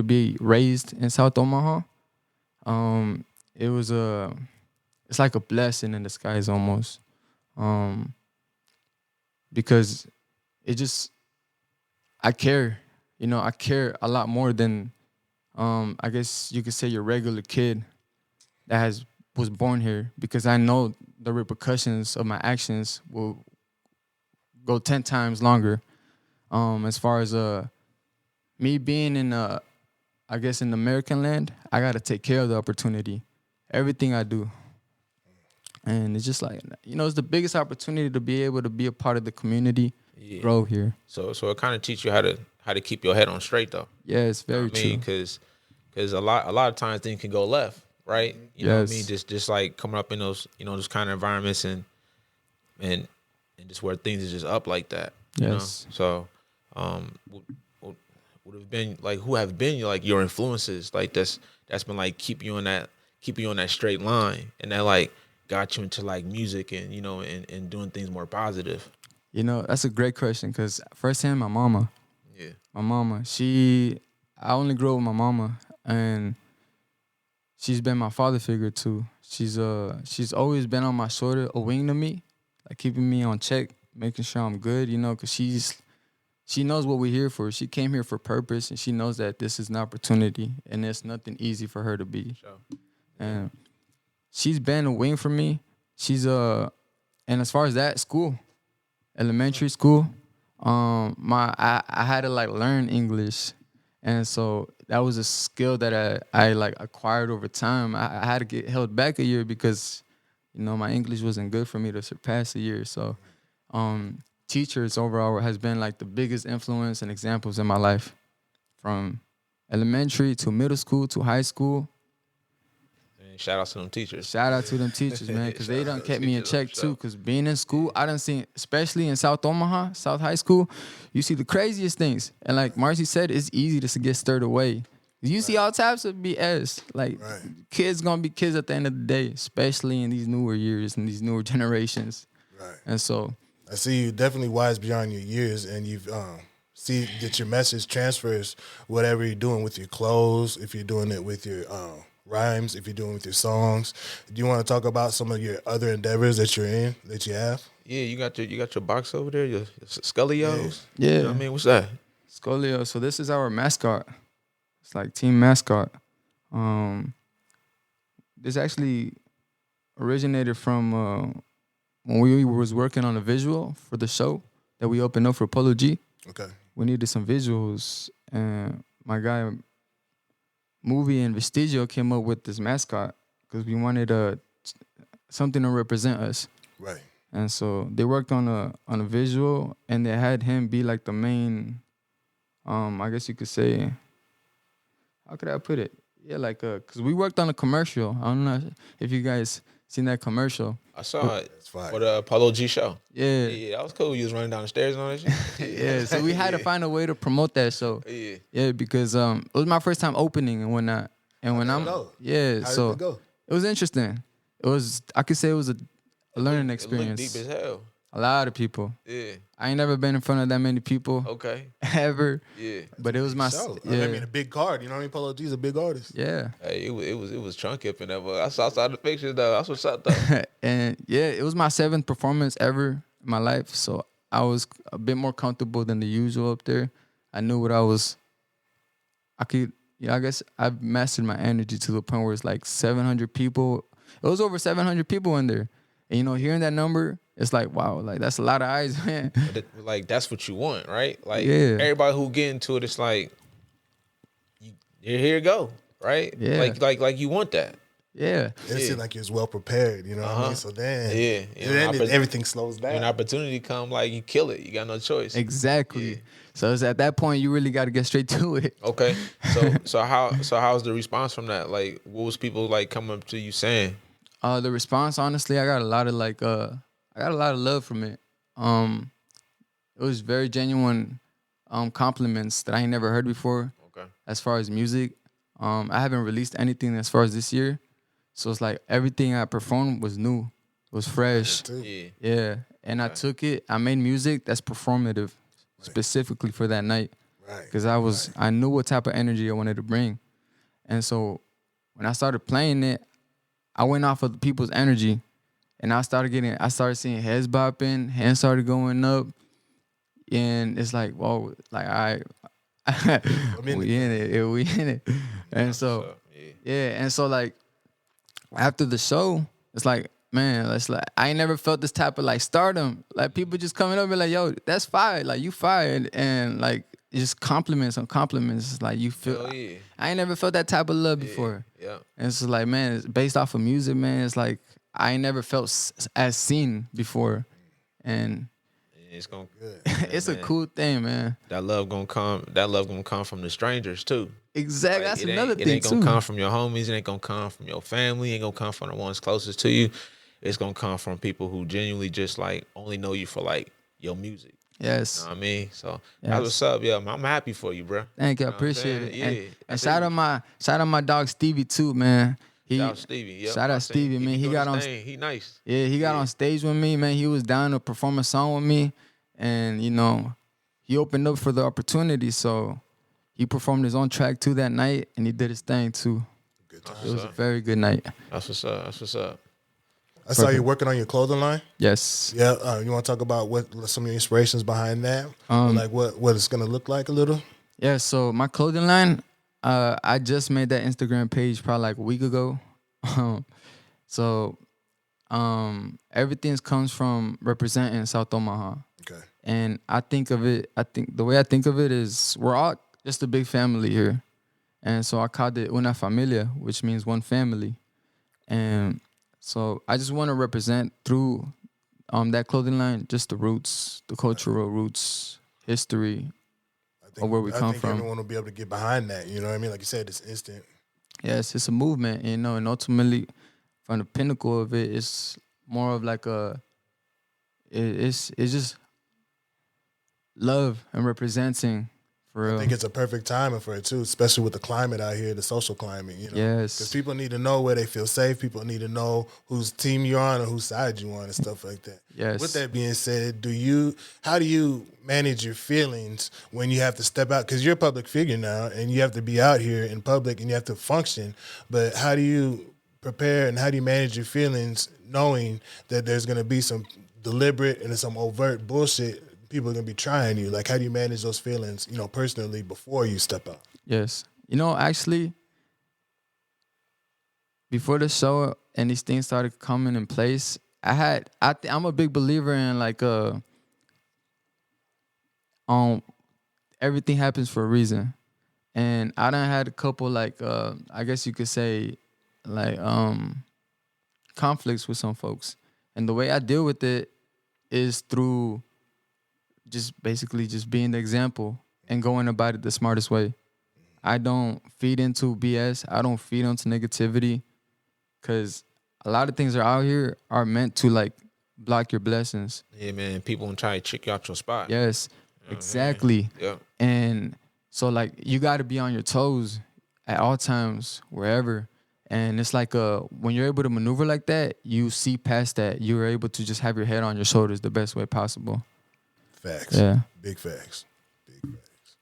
be raised in South Omaha. It's like a blessing in disguise almost. Because I care, I care a lot more than, I guess you could say, your regular kid that was born here, because I know the repercussions of my actions will go 10 times longer. As far as me being in American land, I gotta take care of the opportunity, everything I do. And it's just it's the biggest opportunity to be able to be a part of the community, grow here. So it kind of teach you how to keep your head on straight, though. Yeah, it's very true. Because a lot of times things can go left, right? You know what I mean? Just coming up in those those kind of environments and just where things are just up like that. Yes. So would have been who have been your influences that's been keep you on that straight line, and that got you into music and and doing things more positive? That's a great question, because firsthand, my mama. Yeah. My mama, I only grew up with my mama, and she's been my father figure too. She's always been on my shoulder, a wing to me, like keeping me on check, making sure I'm good, because she knows what we're here for. She came here for purpose, and she knows that this is an opportunity, and it's nothing easy for her to be. Sure. And she's been a wing for me. She's and as far as that, elementary school, I had to like learn English, and so that was a skill that I like acquired over time. I had to get held back a year because, my English wasn't good for me to surpass a year. So, teachers overall has been like the biggest influence and examples in my life, from elementary to middle school to high school. And shout out to them teachers. Shout out to them teachers, man, because they done kept me in check too. Because being in school, I done seen, especially in South Omaha, South High School, you see the craziest things. And like Marcey said, it's easy to get stirred away. You see all types of BS. Like, kids gonna be kids at the end of the day, especially in these newer years and these newer generations. Right. And so I see you definitely wise beyond your years, and you've see that your message transfers whatever you're doing with your clothes, if you're doing it with your rhymes, if you're doing it with your songs. Do you want to talk about some of your other endeavors that you're in, that you have? Yeah, you got your box over there, your SkullyRise. Yeah. You know what I mean? What's that? SkullyRise. So this is our mascot. It's like team mascot. This actually originated from when we was working on a visual for the show that we opened up for Polo G. Okay. We needed some visuals, and my guy, Movie and Vestigio, came up with this mascot because we wanted something to represent us. Right. And so they worked on a visual, and they had him be like the main, I guess you could say, how could I put it? Yeah, like, because we worked on a commercial. I don't know if you guys seen that commercial. I saw it for the Polo G show. Yeah. Yeah, that was cool. You was running down the stairs and all that shit. Yeah, so we had to find a way to promote that show. Yeah. Yeah, because it was my first time opening and whatnot. And when How did it go? It was interesting. I could say it was a learning experience. It looked deep as hell. A lot of people. Yeah. I ain't never been in front of that many people. Okay. Ever. Yeah. But it was my show. Yeah. I mean, a big card. You know what I mean? Polo G's a big artist. Yeah. Hey, it was chunky up in there, but I saw the pictures though. That's what's up though. And yeah, it was my 7th performance ever in my life. So I was a bit more comfortable than the usual up there. I knew what I guess I've mastered my energy to the point where it's like 700 people. It was over 700 people in there. And hearing that number, it's like, wow, like that's a lot of eyes, man. Like that's what you want, right? Like everybody who get into it, it's like here you go, right? Yeah. Like you want that. Yeah. It seemed like you was well prepared, you know what I mean? So then, everything slows down. When opportunity come, like you kill it. You got no choice. Exactly. Yeah. So it's at that point you really got to get straight to it. Okay. So how's the response from that? Like, what was people like coming up to you saying? The response, honestly, I got a lot of love from it. It was very genuine compliments that I ain't never heard before. Okay. As far as music, I haven't released anything as far as this year, so it's like everything I performed was new, was fresh. Yeah. And I took it. I made music that's performative, specifically for that night, because I knew what type of energy I wanted to bring, and so when I started playing it, I went off of people's energy, and I started seeing heads bopping, hands started going up, and it's like, whoa, like we in it. And so, and so like after the show, it's like, man, I ain't never felt this type of like stardom. Like people just coming up and like, yo, that's fire, like you fired, and like just compliments on compliments. It's like you feel. I ain't never felt that type of love before. Yeah. And it's like, man, it's based off of music, man. It's like I ain't never felt as seen before, and it's gonna. It's a cool thing, man. That love gonna come from the strangers too. Exactly. That's another thing too. It ain't gonna come from your homies. It ain't gonna come from your family. It ain't gonna come from the ones closest to you. It's gonna come from people who genuinely just like only know you for like your music. Yes. You know what I mean? So that's what's up. Yeah, I'm happy for you, bro. Thank you. I appreciate it. Yeah. And shout out my dog Stevie too, man. Shout out Stevie. Yep. Shout out Stevie, man. He got on. He nice. Yeah, he got on stage with me, man. He was down to perform a song with me, and he opened up for the opportunity. So he performed his own track too that night, and he did his thing too. Good time. It was a very good night. That's what's up. That's what's up. I saw you working on your clothing line. Yes. Yeah. You want to talk about what some of your inspirations behind that? Like what it's gonna look like a little? Yeah. So my clothing line, I just made that Instagram page probably like a week ago. So everything comes from representing South Omaha. Okay. And the way I think of it is we're all just a big family here. And so I called it Una Familia, which means one family. And so I just want to represent through that clothing line just the roots, the cultural roots, history of where we come from. Everyone will be able to get behind that. You know what I mean? Like you said, it's instant. Yes, it's a movement, and ultimately from the pinnacle of it, it's more of like it's just love and representing for real. I think it's a perfect timing for it too, especially with the climate out here, the social climate. Yes. Because people need to know where they feel safe. People need to know whose team you're on or whose side you're on and stuff like that. Yes. With that being said, how do you manage your feelings when you have to step out? Because you're a public figure now, and you have to be out here in public, and you have to function. But how do you prepare and how do you manage your feelings knowing that there's going to be some deliberate and some overt bullshit? People are going to be trying you. Like, how do you manage those feelings, personally before you step out? Yes. Actually, before the show and these things started coming in place, I'm a big believer in like everything happens for a reason. And I done had a couple like I guess you could say like conflicts with some folks. And the way I deal with it is through just basically just being the example and going about it the smartest way. I don't feed into BS. I don't feed into negativity, because a lot of things that are out here are meant to like block your blessings. Yeah, man. People gonna try to trick you out your spot. Yes, exactly. Yeah. And so like you got to be on your toes at all times, wherever. And it's like when you're able to maneuver like that, you see past that. You're able to just have your head on your shoulders the best way possible. Facts. Yeah. Big facts. Big facts.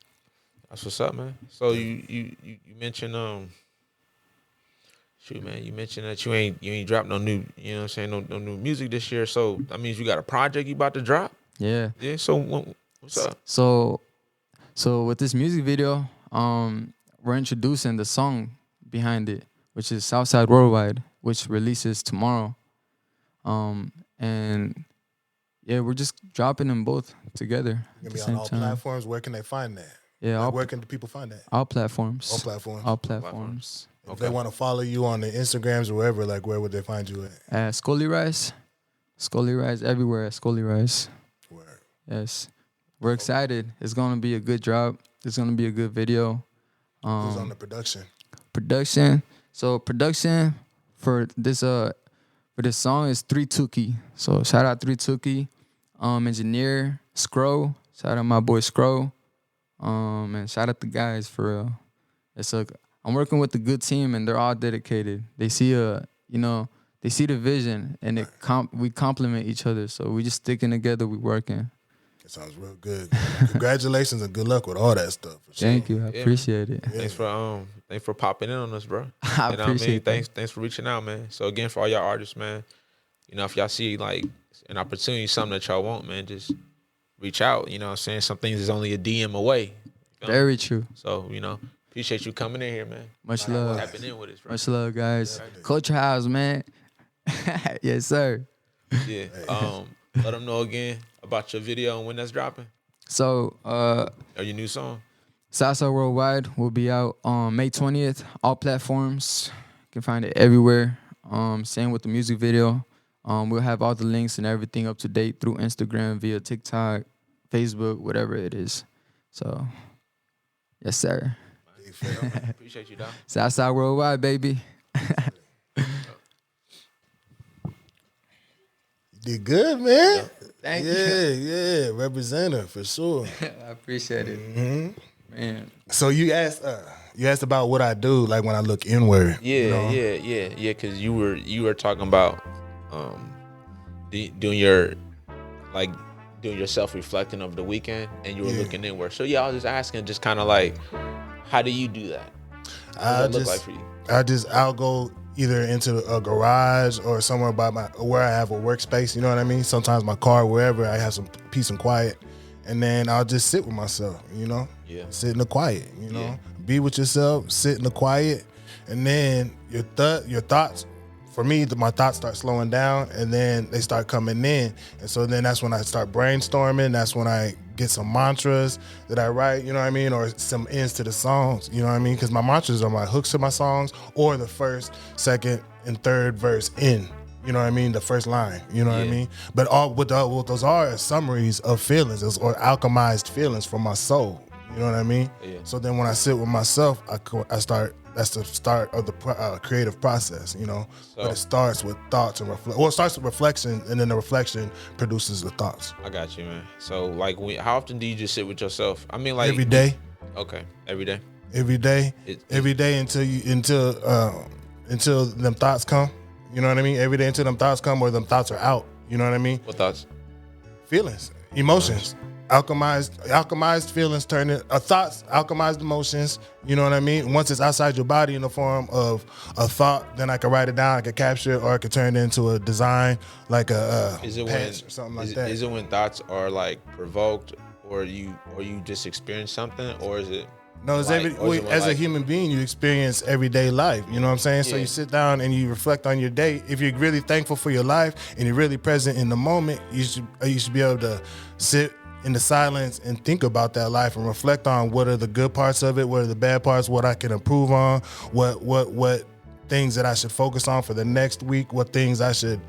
That's what's up, man. So you mentioned you mentioned that you ain't dropped no new, no new music this year. So that means you got a project you about to drop? Yeah. Yeah. So what's up? So with this music video, we're introducing the song behind it, which is Southside Worldwide, which releases tomorrow. And yeah, we're just dropping them both together. You're going to be on all platforms. Where can they find that? Yeah. Where can the people find that? All platforms. All platforms. All platforms. If they want to follow you on the Instagrams or wherever, like where would they find you at? SkullyRise. SkullyRise everywhere at SkullyRise. Word. Yes. We're excited. It's going to be a good drop. It's going to be a good video. Who's on the production? So production for this song is 3 Tuki. So shout out 3 Tuki. Engineer Scro. Shout out my boy Scro. And shout out the guys for real. I'm working with a good team, and they're all dedicated. They see they see the vision, and we complement each other. So we just sticking together. We working. It sounds real good. Congratulations and good luck with all that stuff. Thank you. I appreciate it. Yeah. Thanks for popping in on us, bro. I appreciate it. Thanks for reaching out, man. So again, for all y'all artists, man, if y'all see like an opportunity, something that y'all want, man, just reach out. You know what I'm saying? Some things is only a DM away. Very true. So, appreciate you coming in here, man. Much love. Tapping in with us, bro. Much love, guys. Culxr House, man. Yes, sir. Yeah. Let them know again about your video and when that's dropping. So, or your new song. Southside Worldwide will be out on May 20th. All platforms. You can find it everywhere. Same with the music video. We'll have all the links and everything up to date through Instagram, via TikTok, Facebook, whatever it is. So, yes, sir. Appreciate you, dog. Southside Worldwide, baby. You did good, man. Thank you. Yeah, representative for sure. I appreciate it. Mm-hmm. Man. So you asked about what I do, like when I look inward. Yeah, yeah. Because you were talking about doing your self-reflecting of the weekend, and you were looking inward. So yeah, I was just asking, just kind of like, How do you do that? What does that look like for you? I'll go either into a garage or somewhere by where I have a workspace. You know what I mean? Sometimes my car, wherever I have some peace and quiet, and then I'll just sit with myself. You know, sit in the quiet. You know, be with yourself, sit in the quiet, and then your thoughts. For me, my thoughts start slowing down, and then they start coming in, and so then that's when I start brainstorming. That's when I get some mantras that I write, you know what I mean, or some ends to the songs, you know what I mean, because my mantras are my hooks to my songs, or the first, second, and third verse in, you know what I mean, the first line, you know what I mean. But what those are is summaries of feelings, or alchemized feelings from my soul, you know what I mean. So then when I sit with myself, I start. That's the start of the creative process, you know. So, but it starts with thoughts and it starts with reflection, and then the reflection produces the thoughts. I got you, man. So, like, how often do you just sit with yourself? I mean, like every day. Okay, every day. Every day. Every day until them thoughts come. You know what I mean? Every day until them thoughts come, or them thoughts are out. You know what I mean? What thoughts? Feelings, emotions. Alchemized feelings turn into thoughts, alchemized emotions. You know what I mean? Once it's outside your body in the form of a thought, then I can write it down, I can capture it, or I can turn it into a design, like a patch or something like that. Is it when thoughts are like provoked, or you just experience something, or is it? No, it's as a human being, you experience everyday life. You know what I'm saying? So you sit down and you reflect on your day. If you're really thankful for your life and you're really present in the moment, you should be able to sit in the silence and think about that life and reflect on what are the good parts of it, what are the bad parts, what I can improve on, what things that I should focus on for the next week, what things I should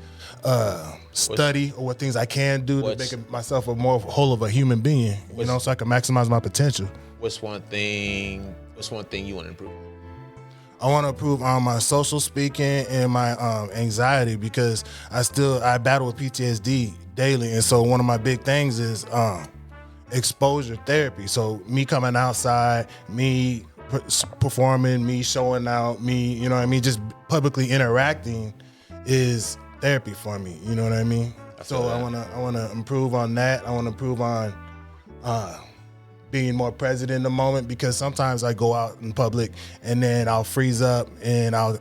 study, or what things I can do to make myself a more whole of a human being, you know, so I can maximize my potential. What's one thing you want to improve? I want to improve on my social speaking and my anxiety, because I battle with PTSD daily, and so one of my big things is exposure therapy. So me coming outside, me performing, me showing out, me, you know what I mean, just publicly interacting is therapy for me. You know what I mean? I want to improve on that. I want to improve on being more present in the moment, because sometimes I go out in public and then I'll freeze up and I'll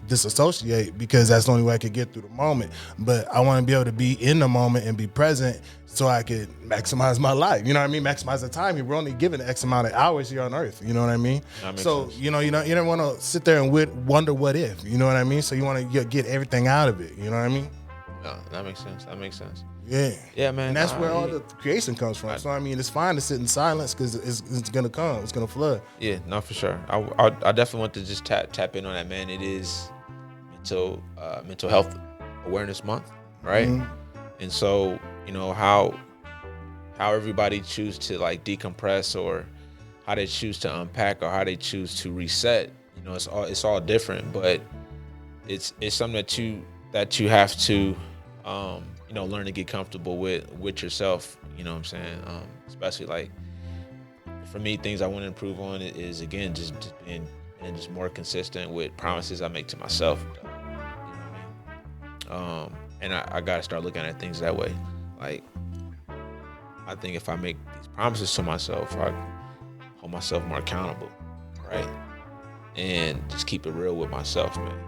disassociate, because that's the only way I could get through the moment. But I want to be able to be in the moment and be present so I could maximize my life. You know what I mean? Maximize the time. We're only given X amount of hours here on Earth. You know what I mean? So, you don't want to sit there and wonder what if. You know what I mean? So you want to get everything out of it. You know what I mean? No, that makes sense. Yeah, man. And that's where all the creation comes from. So I mean, it's fine to sit in silence, because it's gonna come. It's gonna flood. Yeah, no, for sure. I definitely want to just tap in on that, man. It is mental health awareness month, right? Mm-hmm. And so, you know, how everybody choose to like decompress, or how they choose to unpack, or how they choose to reset. You know, it's all different, but it's something that you have to learn to get comfortable with yourself. You know what I'm saying? Especially like for me, things I want to improve on is again just being and just more consistent with promises I make to myself. You know what I mean? And I gotta start looking at things that way. Like, I think if I make these promises to myself, I hold myself more accountable, right? And just keep it real with myself, man.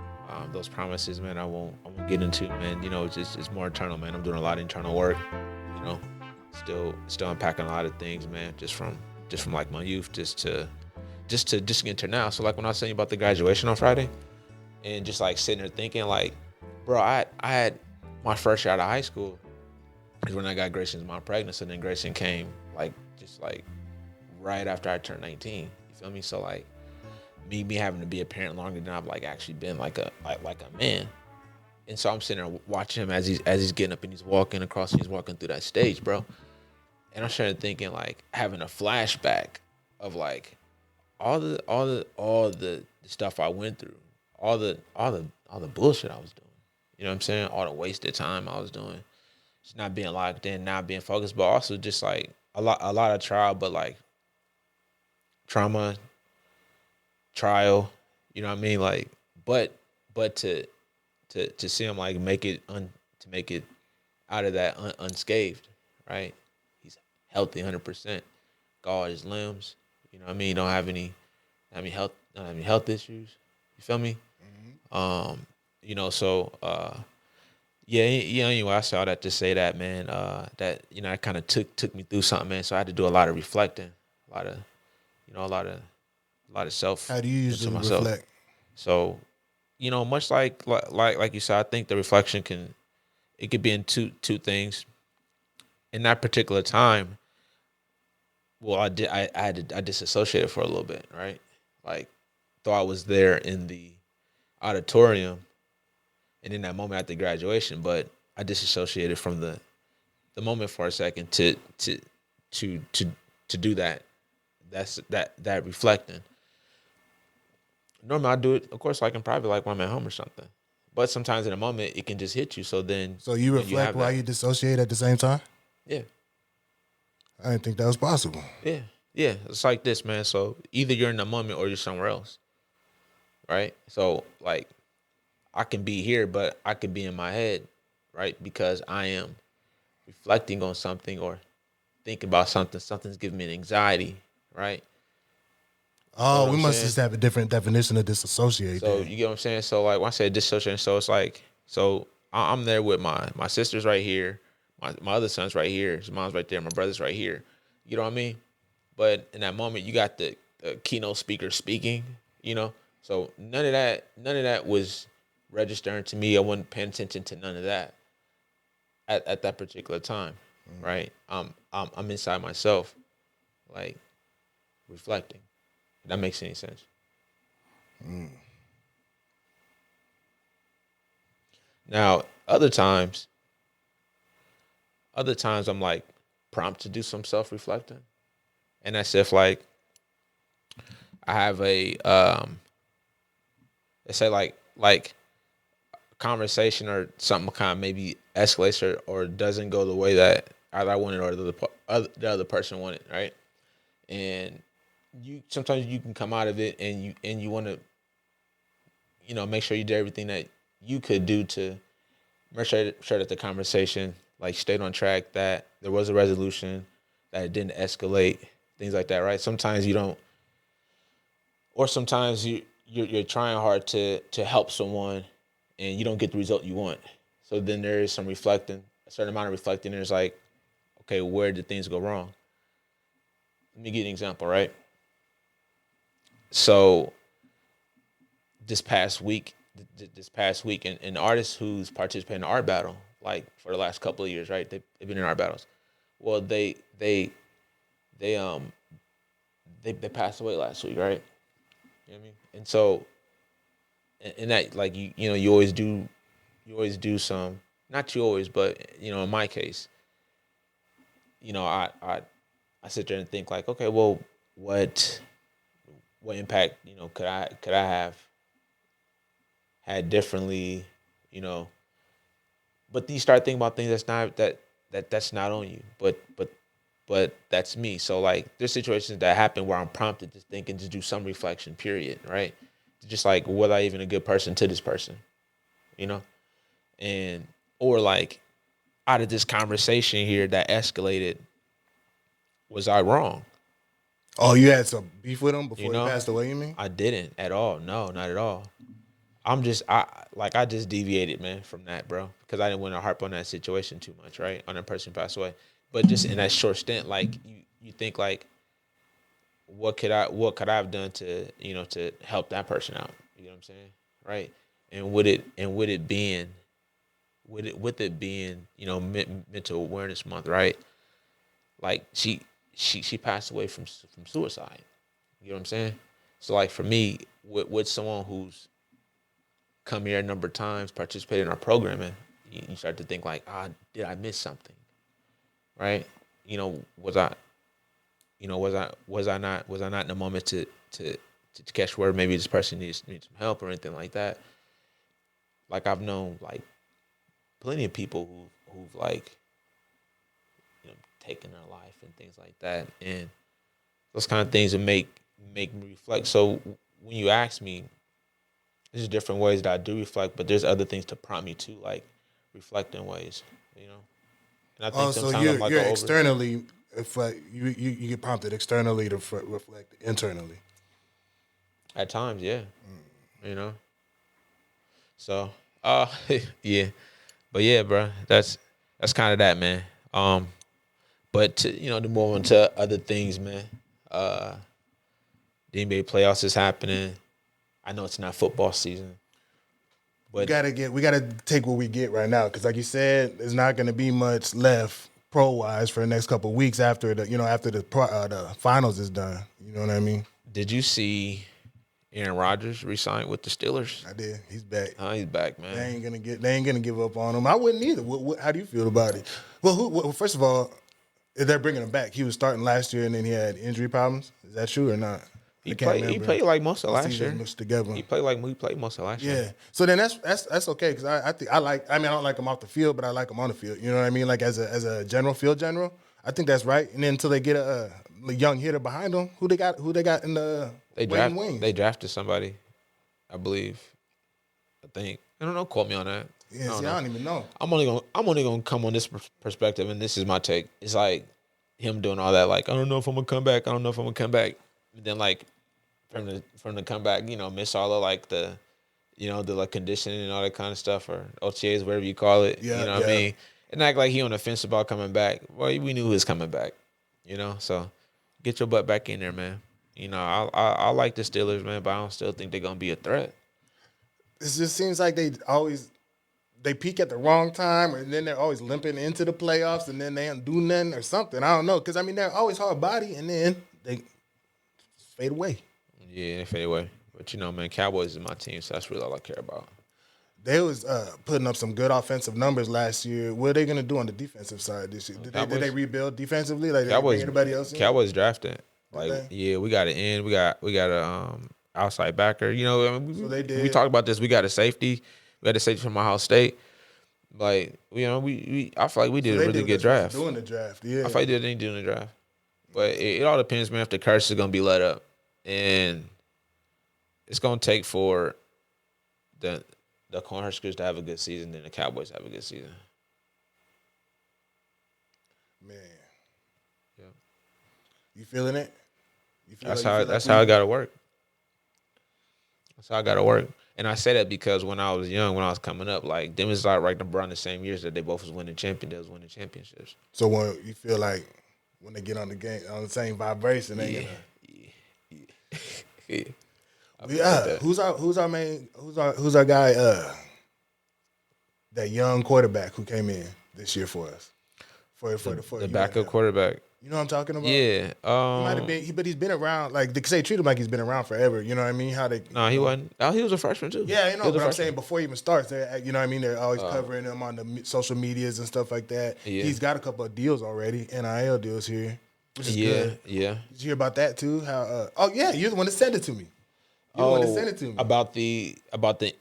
Those promises, man, I won't get into, man. You know, it's more internal, man. I'm doing a lot of internal work, you know, still unpacking a lot of things, man, just from like my youth, just to get to now. So like when I was saying about the graduation on Friday, and just like sitting there thinking like, bro, I had my first year out of high school is when I got Grayson's mom pregnant, and then Grayson came like just like right after I turned 19. You feel me? So like me having to be a parent longer than I've like actually been like a man. And so I'm sitting there watching him as he's getting up and he's walking through that stage, bro. And I'm starting thinking like having a flashback of like all the stuff I went through, all the bullshit I was doing. You know what I'm saying? All the wasted time I was doing. Just not being locked in, not being focused, but also just like a lot of trial, but like trial, you know what I mean? Like, but to see him like make it out of that unscathed, right? He's healthy 100%. Got all his limbs, you know what I mean? Don't have any health issues. You feel me? You know, so yeah. Anyway, I saw that to say that, man. That it kind of took me through something, man. So I had to do a lot of reflecting, a lot of self. How do you usually reflect? So, much like you said, I think the reflection could be in two things. In that particular time, well, I disassociated for a little bit, right? Like, though I was there in the auditorium and in that moment after graduation, but I disassociated from the moment for a second to do that. That's that reflecting. Normally I do it, of course, like in private, like when I'm at home or something. But sometimes in a moment it can just hit you. So then, so you reflect while you dissociate at the same time? Yeah. I didn't think that was possible. Yeah. It's like this, man. So either you're in the moment or you're somewhere else, right? So like, I can be here, but I could be in my head, right? Because I am reflecting on something or thinking about something. Something's giving me an anxiety, right? Oh, we must just have a different definition of disassociate. So you get what I'm saying? So like when I say dissociation, so it's like, so I'm there with my sister's right here, my other son's right here, his mom's right there, my brother's right here. You know what I mean? But in that moment, you got the keynote speaker speaking. So none of that was registering to me. I wasn't paying attention to none of that at that particular time, right? I'm inside myself, like reflecting. If that makes any sense. Now, other times I'm like prompted to do some self-reflecting, and that's if like I have a let's say like conversation or something kind of maybe escalates or doesn't go the way that either I wanted or the other person wanted, right? And sometimes you can come out of it and you want to make sure you did everything that you could do to make sure that the conversation like stayed on track, that there was a resolution, that it didn't escalate, things like that, right? Sometimes you don't, or sometimes you're trying hard to help someone and you don't get the result you want. So then there is some reflecting, a certain amount of reflecting, and it's like, okay, where did things go wrong? Let me give you an example, right? So this past week, an artist who's participating in the art battle, like for the last couple of years, right? They've been in art battles. Well, they passed away last week, right? You know what I mean? And so, in that, like you always do some, not you always, but in my case, I sit there and think like, okay, well, what impact could I have had differently, but then you start thinking about things that's not on you, but that's me. So like there's situations that happen where I'm prompted to think and to do some reflection, period, right? Just like, was I even a good person to this person, and or like out of this conversation here that escalated, was I wrong? Oh, you had some beef with him before he passed away, you mean? I didn't at all. No, not at all. I just deviated, man, from that, bro, because I didn't want to harp on that situation too much, right? On that person who passed away. But just in that short stint, like you think like, what could I have done to to help that person out? You know what I'm saying, right? And with it being mental awareness month, right? Like she passed away from suicide. You know what I'm saying? So like for me, with someone who's come here a number of times, participated in our programming, you start to think like, did I miss something? Right? Was I not in the moment to catch where maybe this person needs some help or anything like that? Like I've known like plenty of people who've like taken their life and things like that, and those kind of things that make me reflect. So when you ask me, there's different ways that I do reflect, but there's other things to prompt me to like reflect in ways, And I think so you're externally, if you get prompted externally to reflect internally. At times, yeah. You know. So, yeah. But yeah, bro, that's kind of that, man. But to move on to other things, man. The NBA playoffs is happening. I know it's not football season, but we gotta take what we get right now, because like you said, there's not gonna be much left pro wise for the next couple of weeks after the finals is done. You know what I mean? Did you see Aaron Rodgers re-signed with the Steelers? I did. He's back. He's back, man. They ain't gonna give up on him. I wouldn't either. How do you feel about it? Well, first of all, they're bringing him back. He was starting last year and then he had injury problems. Is that true or not? He played like most of last year. Together. He played most of last year. Yeah. So then that's okay, because I don't like him off the field, but I like him on the field. You know what I mean? Like as a general. I think that's right. And then until they get a young hitter behind them, who they got in the wing? They drafted somebody, I believe. I think. I don't know. Quote me on that. Yeah, I don't even know. I'm only gonna come on this perspective, and this is my take. It's like him doing all that, like, I don't know if I'm gonna come back. And then like from the comeback, miss all of like the like conditioning and all that kind of stuff, or OTAs, whatever you call it. Yeah, you know what I mean? And act like he on the fence about coming back. Well, we knew he was coming back. So get your butt back in there, man. I like the Steelers, man, but I don't still think they're gonna be a threat. It just seems like they peak at the wrong time, and then they're always limping into the playoffs, and then they don't do nothing or something. I don't know, because they're always hard body, and then they fade away. Yeah, they fade away. But man, Cowboys is my team, so that's really all I care about. They was putting up some good offensive numbers last year. What are they gonna do on the defensive side this year? Did they rebuild defensively? Like Cowboys, did anybody else? Cowboys drafted. Like, yeah, we got an end. We got a outside backer. So they did. We talked about this. We got a safety. We got a safety from Ohio State. Like, I feel like we did a really good draft. Doing the draft, yeah. I feel like they didn't do the draft. But it all depends, man, if the curse is gonna be let up, and it's gonna take for the Cornhuskers to have a good season, then the Cowboys have a good season. Man, yeah, you feeling it? That's how I gotta work. That's how I gotta work. And I say that because when I was young, when I was coming up, like, them is like right around the same years that they both was winning championships. So when you feel like when they get on the game on the same vibration, they yeah. Who's our guy? That young quarterback who came in this year for us, for the backup quarterback. You know what I'm talking about? Yeah. He might have been, but he's been around. Like, they treat him like he's been around forever. You know what I mean? No, he wasn't. Oh, he was a freshman too. Yeah, but I'm saying before he even starts, you know what I mean? They're always covering him on the social medias and stuff like that. Yeah. He's got a couple of deals already, NIL deals here, which is good. Yeah. Did you hear about that too? How? You're the one that sent it to me. You're the one that sent it to me. About the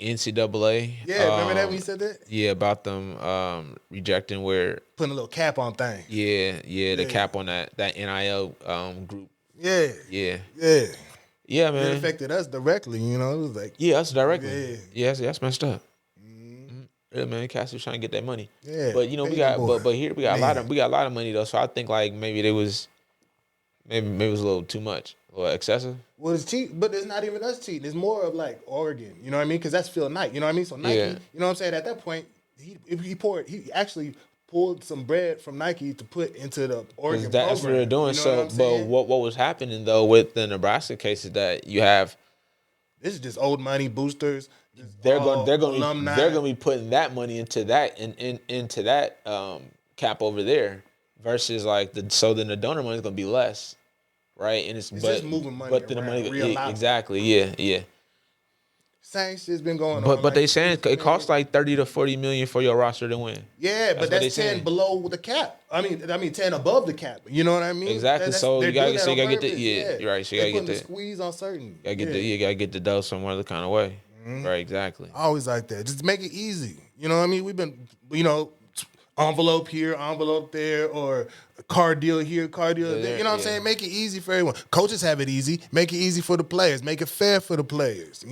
NCAA. Yeah, remember that when you said that? Yeah, about them rejecting putting a little cap on things. Yeah, the cap on that NIL group. Yeah, man. It affected us directly. It was like us directly. Yeah, that's messed up. Mm-hmm. Yeah, man, Cassie's trying to get that money. Yeah, but but here we got a lot of money though. So I think like maybe it was a little too much. Or excessive? Well, it's cheap, but it's not even us cheating. It's more of like Oregon, you know what I mean? Because that's Phil Knight, you know what I mean? So Nike, you know what I'm saying? At that point, he actually pulled some bread from Nike to put into the Oregon program. That's what they're doing. You know what was happening though with the Nebraska case is that you have this is just old money boosters. They're going to be putting that money into that into that cap over there versus like then the donor money is going to be less. Right, and it's just moving money, but then the money, exactly, yeah. Same shit's been going on. But they saying it costs like $30 to $40 million for your roster to win. Yeah, but that's 10 below the cap. I mean 10 above the cap. You know what I mean? Exactly. So you gotta get the you're right. So you gotta get the squeeze on certain. You gotta get the dough some other kind of way. Mm-hmm. Right, exactly. I always like that. Just make it easy. You know what I mean? We've been envelope here, envelope there, or car deal here, car deal there. You know what I'm saying? Make it easy for everyone. Coaches have it easy. Make it easy for the players. Make it fair for the players,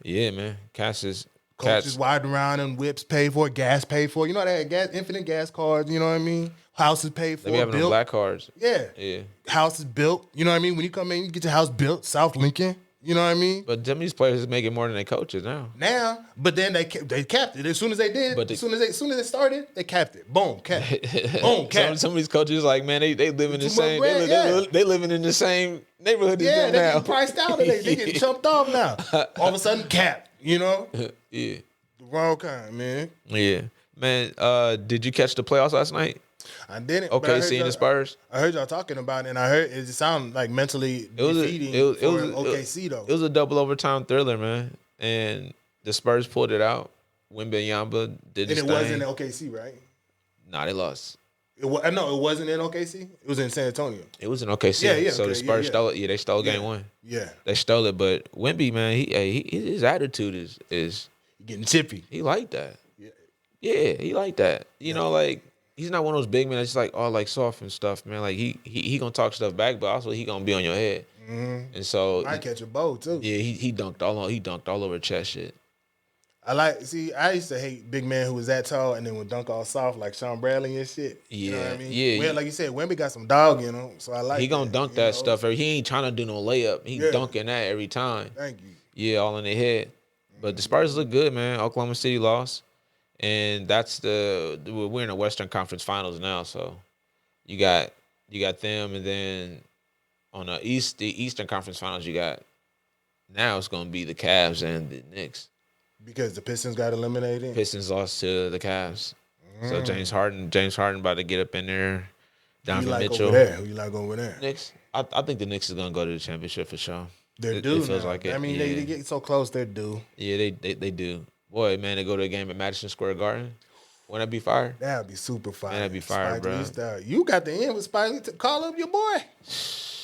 Yeah, man. Coaches riding around and whips paid for, gas paid for. You know, they had infinite gas cards, you know what I mean? Houses paid for. They be having them black cards. Yeah. Houses built. You know what I mean? When you come in, you get your house built, South Lincoln. You know what I mean? But some of these players is making more than their coaches now. But then they capped it as soon as they did. But as soon as they started, they capped it. Boom, capped. Boom, capped. Some of these coaches like, man, they live in the same. They living in the same neighborhood. Yeah, they now. get priced out. They get chumped off now. All of a sudden, capped. You know? Yeah. The wrong kind, man. Yeah, man. Did you catch the playoffs last night? I didn't. Okay, seeing the Spurs. I heard y'all talking about it, and I heard it sounded like mentally defeating for OKC though. It was a double overtime thriller, man, and the Spurs pulled it out. Wembanyama did his thing. And it wasn't in OKC, right? Nah, they lost. It wasn't in OKC. It was in San Antonio. It was in OKC. Yeah. So the Spurs stole it. Yeah, they stole game one. Yeah, they stole it. But Wemby, man, his attitude is getting chippy. He like that. Yeah, he like that. You know, like. He's not one of those big men that's just like all like soft and stuff, man. Like he gonna talk stuff back, but also he gonna be on your head. Mm-hmm. And so I catch a bow too. Yeah, he dunked all over chest shit. I used to hate big men who was that tall and then would dunk all soft like Sean Bradley and shit. Yeah, you know what I mean? Yeah. Well, like you said, Wemby got some dog in him, so I like. He gonna dunk that stuff. He ain't trying to do no layup. He dunking that every time. Thank you. Yeah, all in the head. But the Spurs look good, man. Oklahoma City lost. And that's we're in the Western Conference Finals now, so you got them, and then on the Eastern Conference Finals, you got now it's gonna be the Cavs and the Knicks because the Pistons got eliminated. Pistons lost to the Cavs, so James Harden about to get up in there. Donovan Mitchell. Who you like over there? Knicks. I think the Knicks is gonna go to the championship for sure. They're due. It feels now. Like it. I mean, they get so close. They're due. Yeah, they do. Boy, man, they go to a game at Madison Square Garden. Wouldn't that be fire? That'd be super fire. That'd be fire, bro. You got the end with Spike to call up your boy.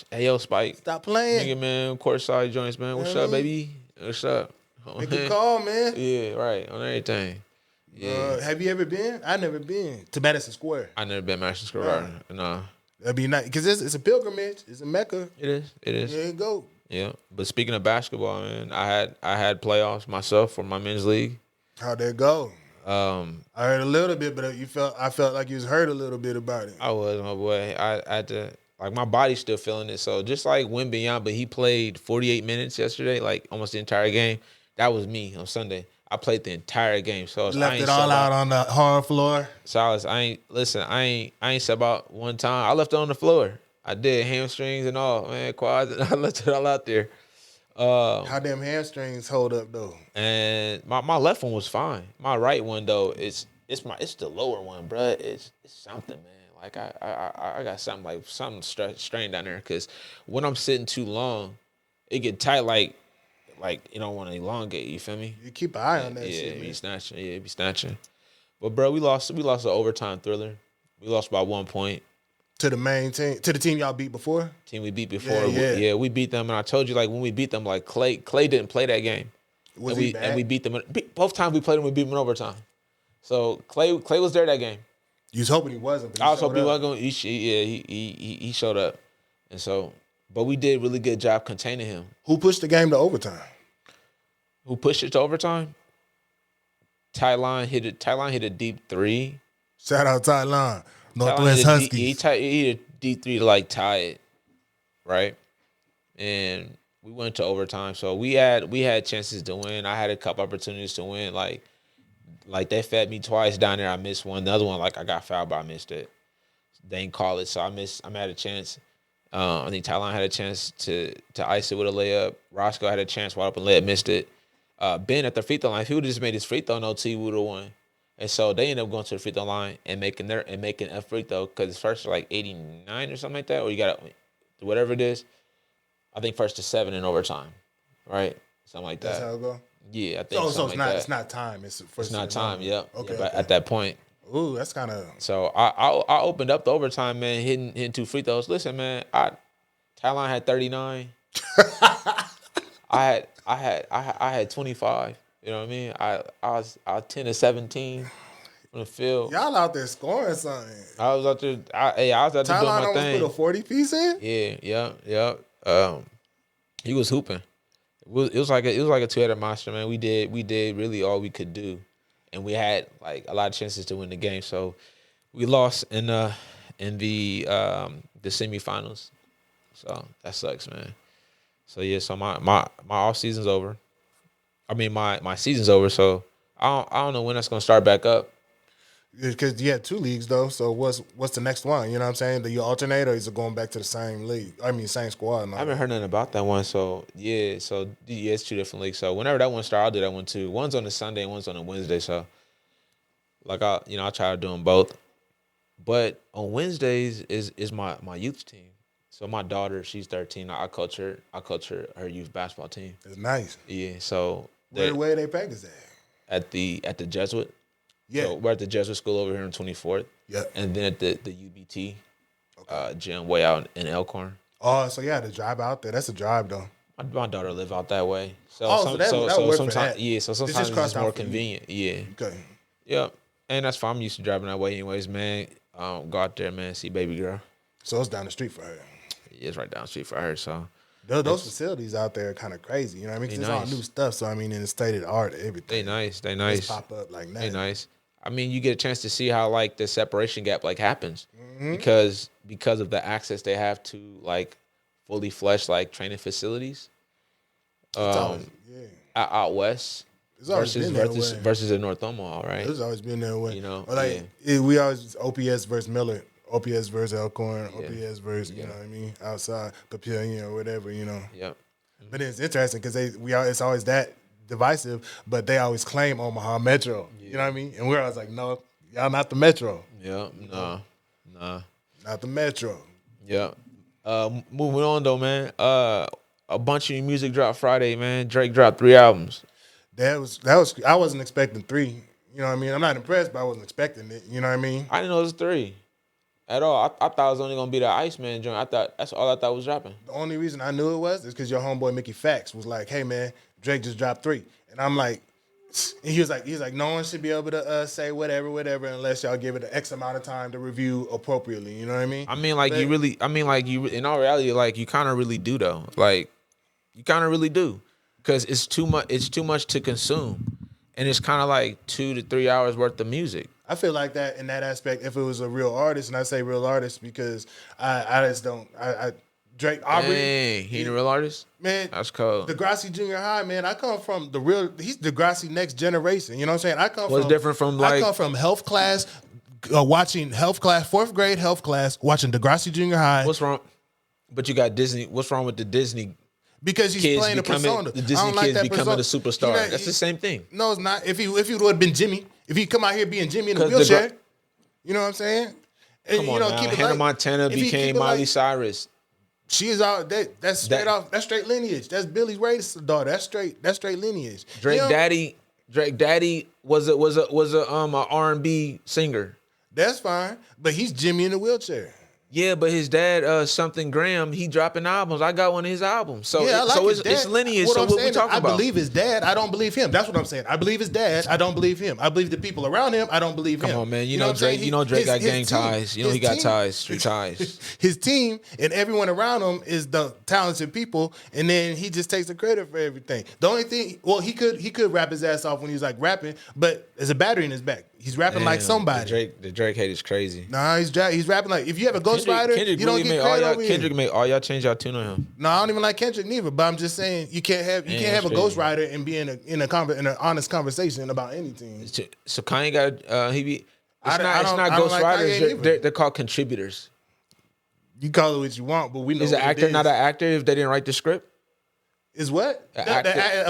Hey, yo, Spike. Stop playing. Nigga, man, courtside joints, man. What's up, baby? What's up? Make a call, man. Yeah, right. On everything. Yeah. Have you ever been? I've never been to Madison Square. I never been to Madison Square Garden. No. That'd be nice because it's a pilgrimage. It's a Mecca. It is. There you go. Yeah. But speaking of basketball, man, I had playoffs myself for my men's league. How'd that go? I heard a little bit, but I felt like you was hurt a little bit about it. I was, my boy. I had to, like, my body's still feeling it. So just like Wembanyama, he played 48 minutes yesterday, like almost the entire game. That was me on Sunday. I played the entire game. So left it all out on the hard floor. Solace, I ain't sub out one time. I left it on the floor. I did hamstrings and all, man, quads. I left it all out there. How them hamstrings hold up though? And my left one was fine. My right one though, it's the lower one, bro. It's something, man. Like I got something strained down there because when I'm sitting too long, it get tight. Like you don't want to elongate. You feel me? You keep an eye on that shit, man. Be snatching. But bro, we lost an overtime thriller. We lost by 1 point. To the main team, to the team y'all beat before? Team we beat before. Yeah, we beat them. And I told you, like, when we beat them, like, Clay didn't play that game. Was he bad? And we beat them. Both times we played them, we beat them in overtime. So Clay was there that game. You was hoping he wasn't, but I was hoping he wasn't going to. He showed up. And so, but we did a really good job containing him. Who pushed the game to overtime? Who pushed it to overtime? Tylon hit a deep three. Shout out Tylon. Northwest Huskies. He hit a deep three to like tie it, right? And we went to overtime, so we had chances to win. I had a couple opportunities to win. Like they fed me twice down there. I missed one. The other one, like I got fouled, but I missed it. They didn't call it, so I had a chance. I think Tylon had a chance to ice it with a layup. Roscoe had a chance, wide open layup, missed it. Ben at the free throw line, if he would have just made his free throw, no T would have won. And so they ended up going to the free throw line and making a free throw because it's first to like 89 or something like that, or you got whatever it is. I think first to 7 in overtime, right? Something like that. That's how it go. Yeah, I think. So it's not time. It's not time. Yeah. Okay. Yeah, but at that point. Ooh, that's kind of. So I opened up the overtime, man, hitting 2 free throws. Listen, man, Tylon had 39. I had 25. You know what I mean? I was 10 to 17 from the field. Y'all out there scoring something. I was out there. I was out there doing my thing. Tylon almost put a 40-piece in. Yeah. He was hooping. It was like a 2-headed monster, man. We did really all we could do, and we had like a lot of chances to win the game. So we lost in the semifinals. So that sucks, man. So my off season's over. I mean my season's over. So I don't know when that's gonna start back up. Because you had 2 leagues though. So what's the next one? You know what I'm saying? Do you alternate or is it going back to the same league? I mean, same squad. I haven't heard nothing about that one. So yeah, it's 2 different leagues. So whenever that one starts, I'll do that one too. One's on a Sunday and one's on a Wednesday. So like I try to do them both. But on Wednesdays is my youth team. So my daughter, she's 13. I coach her youth basketball team. It's nice. Yeah. So where they practice at the Jesuit. Yeah. So we're at the Jesuit school over here on 24th. Yeah. And then at the UBT gym way out in Elkhorn. Oh, so you had to drive out there. That's a drive though. My daughter live out that way. So sometimes sometimes it's more convenient. Yeah. Okay. Yeah. And that's fine. I'm used to driving that way anyways, man. Go out there, man, see baby girl. So it's down the street for her. Yeah, it's right down the street for her, so. Those facilities out there are kind of crazy, you know what I mean? Because it's all new stuff, so I mean, in the state of the art, everything. They nice. Just pop up like that. They nice. I mean, you get a chance to see how, like, the separation gap, like, happens. Mm-hmm. Because of the access they have to, like, fully fleshed, like, training facilities. Out west. Versus in North Omaha, right? It's always been that way. You know, we always OPS versus Miller, OPS versus Elkhorn, OPS versus you know what I mean, outside Papillion or whatever, you know. Yep. But it's interesting because it's always that divisive, but they always claim Omaha Metro. Yeah. You know what I mean? And we're always like, no, y'all not the Metro. Yeah, nah, not the Metro. Yeah. Moving on though, man. A bunch of new music dropped Friday, man. Drake dropped 3 albums. That was I wasn't expecting 3. You know what I mean? I'm not impressed, but I wasn't expecting it. You know what I mean? I didn't know it was 3 at all. I thought it was only gonna be the Iceman joint. I thought that's all I thought was dropping. The only reason I knew it was because your homeboy Mickey Fax was like, "Hey man, Drake just dropped 3," and I'm like, and he was like, no one should be able to say whatever, unless y'all give it an X amount of time to review appropriately. You know what I mean? I mean, like in all reality, like you kind of really do though. Like you kind of really do. Because it's too much to consume, and it's kind of like 2 to 3 hours worth of music. I feel like that in that aspect. If it was a real artist, and I say real artist because I just don't. Drake Aubrey. Dang, he ain't a real artist, man. That's cool. Degrassi Junior High, man. I come from the real. He's Degrassi next generation. You know what I'm saying? I come from health class, watching health class, 4th grade health class, watching Degrassi Junior High. What's wrong? But you got Disney. What's wrong with the Disney? Because he's playing a persona. The Disney kids becoming a superstar. That's the same thing. No, it's not. If he would have been Jimmy, if he come out here being Jimmy in a wheelchair, you know what I'm saying? And, come on, now. Hannah Montana became Miley Cyrus. She is out. That's straight off. That's straight lineage. That's Billy Ray's daughter. That's straight lineage. Drake Daddy was a R&B singer. That's fine, but he's Jimmy in a wheelchair. Yeah, but his dad, something Graham, he dropping albums. I got one of his albums. So, yeah, it's lineage. So what we talking about? I believe his dad. I don't believe him. That's what I'm saying. I believe his dad. I don't believe him. I believe the people around him. I don't believe him. Come on, man. You know Drake. Drake got gang ties. You know he got ties, street ties. His team and everyone around him is the talented people, and then he just takes the credit for everything. The only thing, well, he could rap his ass off when he was like rapping, but there's a battery in his back. He's rapping like somebody. The Drake hate is crazy. Nah, he's rapping like if you have a ghostwriter, you don't get credit over here. Kendrick made all y'all change y'all tune on him. No, I don't even like Kendrick neither. But I'm just saying you can't have a ghostwriter and be in an honest conversation about anything. So Kanye got it's not ghostwriters. They're called contributors. You call it what you want, but we know is an actor not an actor if they didn't write the script. Is what the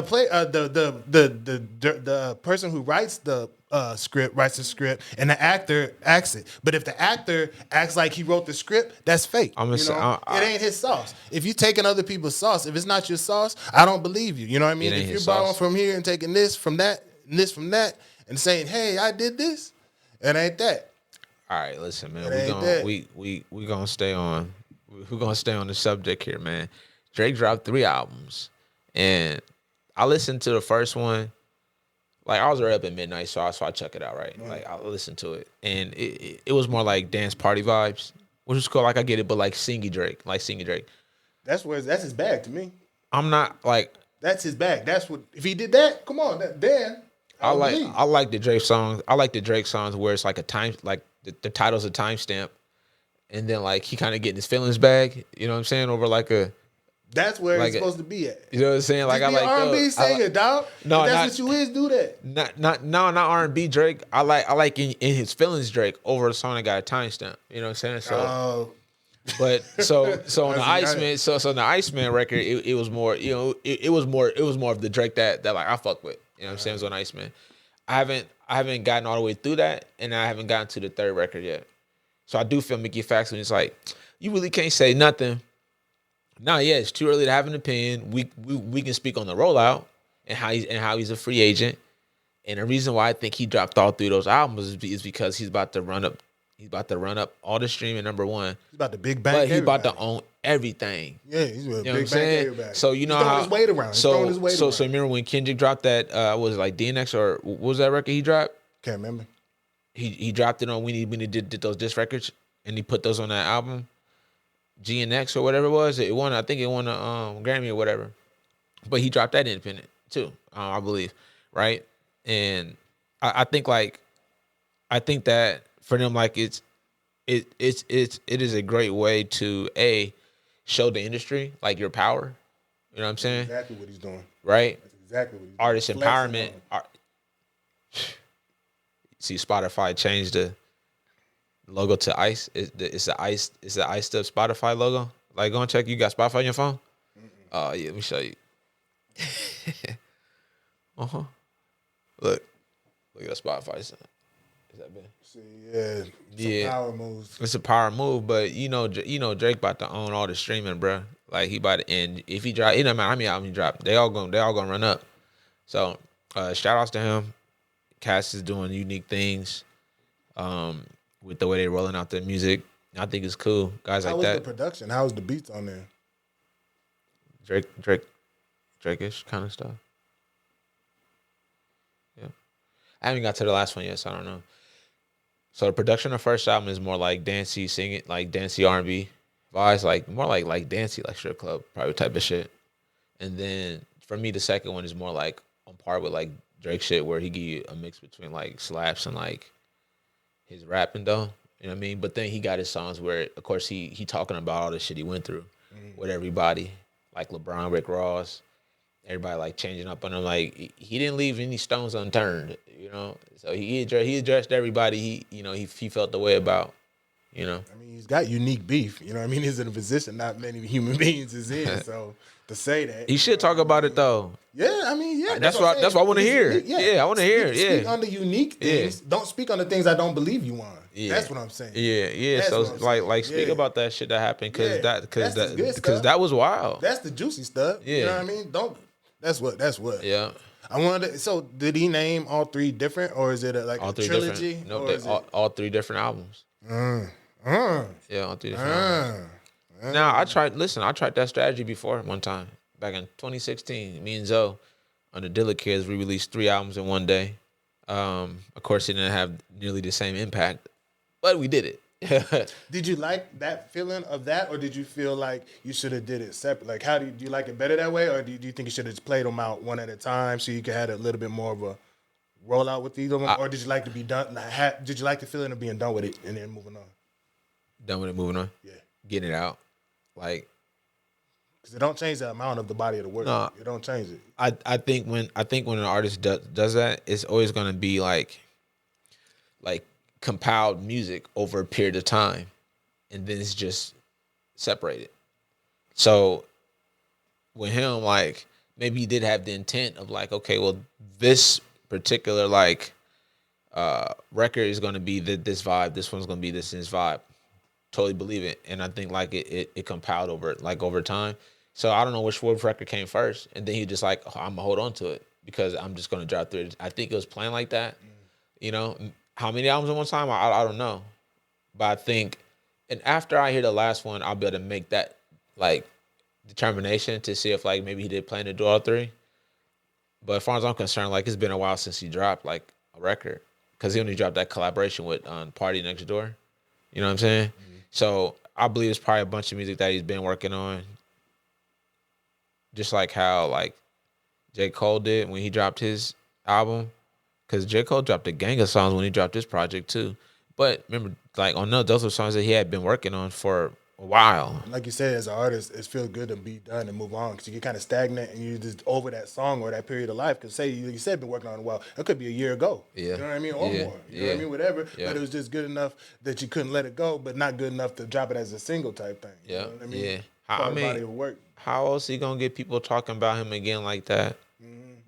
person who writes the script writes the script and the actor acts it. But if the actor acts like he wrote the script, that's fake. It ain't his sauce. If you taking other people's sauce, if it's not your sauce, I don't believe you. You know what I mean? If you're borrowing from here and taking this from that and this from that and saying, "Hey, I did this," it ain't that. All right, listen, man. We're gonna stay on the subject here, man. Drake dropped 3 albums, and I listened to the first one. Like, I was already up at midnight, so I check it out, right? Like, I listened to it, and it was more like dance party vibes, which is cool. Like, I get it, but like singy Drake. That's his bag to me. I'm not like that's his bag. That's what if he did that. Come on, Dan. I like the Drake songs. I like the Drake songs where it's like a time, like the title's a timestamp, and then like he kind of getting his feelings back. You know what I'm saying? Over like That's where it's supposed to be at. You know what I'm saying? Like, I like R&B singer, dog. No, if that's what you is, do that. Not R&B Drake. I like in his feelings Drake over a song that got a timestamp. You know what I'm saying? So, but so on the Iceman, so on the Iceman record, it was more, you know, it was more of the Drake that like I fuck with. You know what I'm saying? It was on Iceman. I haven't gotten all the way through that, and I haven't gotten to the third record yet. So I do feel Mickey Fax when it's like, you really can't say nothing. Nah, yeah, it's too early to have an opinion. We can speak on the rollout and how he's a free agent. And the reason why I think he dropped all three of those albums is because he's about to run up. He's about to run up all the streaming, number one. He's about to big bang. But he's about to own everything. Yeah, he's about to big bang everybody. So you know he's how his weight around. So remember when Kendrick dropped that was it like DNX or what was that record he dropped? Can't remember. He dropped it on when he did those disc records and he put those on that album, GNX or whatever it was. I think it won a Grammy or whatever. But he dropped that independent too, I believe, right? And I think that for them, like it is a great way to show the industry like your power. You know what I'm saying? That's exactly what he's doing. Right? That's exactly what he's doing. Artist empowerment. See, Spotify changed the logo to Ice. It's the Ice Stuff Spotify logo. Like, go and check. You got Spotify on your phone? Oh yeah, let me show you. Look at that Spotify. Is that bad? See, power moves. It's a power move, but you know Drake about to own all the streaming, bro. Like he about to, and if he drop, it doesn't matter how many albums he drop, they all gonna run up. So shout outs to him. Cass is doing unique things with the way they're rolling out their music. I think it's cool. Guys like that. How was the production? How was the beats on there? Drake-ish kind of stuff. Yeah. I haven't got to the last one yet, so I don't know. So the production of the first album is more like dancey, singing, like dancey R&B vibes, like more like dancey, like strip club, probably type of shit. And then for me, the second one is more like on par with like Drake shit, where he give you a mix between like slaps and like his rapping though. You know what I mean? But then he got his songs where, of course, he talking about all the shit he went through with everybody, like LeBron, Rick Ross, everybody like changing up on him. Like he didn't leave any stones unturned, you know. So he addressed everybody. He felt the way about, you know. I mean, he's got unique beef. You know what I mean? He's in a position not many human beings is in. So to say that, he should talk about it though. Yeah, I mean, yeah. That's what I want to hear. Yeah, I want to hear it. Yeah. Speak on the unique things. Yeah. Don't speak on the things I don't believe you on. Yeah. That's what I'm saying. Yeah. That's so like speak about that shit that happened because that was wild. That's the juicy stuff. Yeah. You know what I mean? That's what. Yeah. I wanted. So did he name all three different, or is it a trilogy? No, all three different albums. Yeah, all three different albums. Now I tried that strategy before one time back in 2016. Me and Zoe on the Dilla Kids, we released 3 albums in one day. Of course, it didn't have nearly the same impact, but we did it. Did you like that feeling of that, or did you feel like you should have did it separate? Like, how do you like it better that way, or do you think you should have played them out one at a time so you could have a little bit more of a rollout with each of them, or did you like to be done? Did you like the feeling of being done with it and then moving on? Done with it, moving on. Yeah, getting it out, like. Because it don't change the amount of the body of the work. No, it don't change it. I think when an artist does that, it's always gonna be like compiled music over a period of time, and then it's just separated. So with him, like maybe he did have the intent of like, okay, well, this particular like record is gonna be this vibe. This one's gonna be this vibe. Totally believe it, and I think like it compiled over time. So I don't know which record came first, and then he just like, oh, I'm gonna hold on to it because I'm just gonna drop through it. I think it was planned like that. You know, how many albums at one time? I don't know, but I think, and after I hear the last one, I'll be able to make that like determination to see if like maybe he did plan to do all 3. But as far as I'm concerned, like it's been a while since he dropped like a record because he only dropped that collaboration with Party Next Door. You know what I'm saying? Mm-hmm. So I believe it's probably a bunch of music that he's been working on. Just like how like J. Cole did when he dropped his album. Because J. Cole dropped a gang of songs when he dropped his project too. But remember, like on those were songs that he had been working on for a while. Like you said, as an artist, it feels good to be done and move on because you get kind of stagnant and you're just over that song or that period of life. Because say you said been working on it a while, it could be a year ago. Yeah. You know what I mean? Or more. You know what I mean? Whatever. Yeah. But it was just good enough that you couldn't let it go, but not good enough to drop it as a single type thing. Yeah. You know what I mean? Yeah. Body of work. How else he gonna get people talking about him again like that?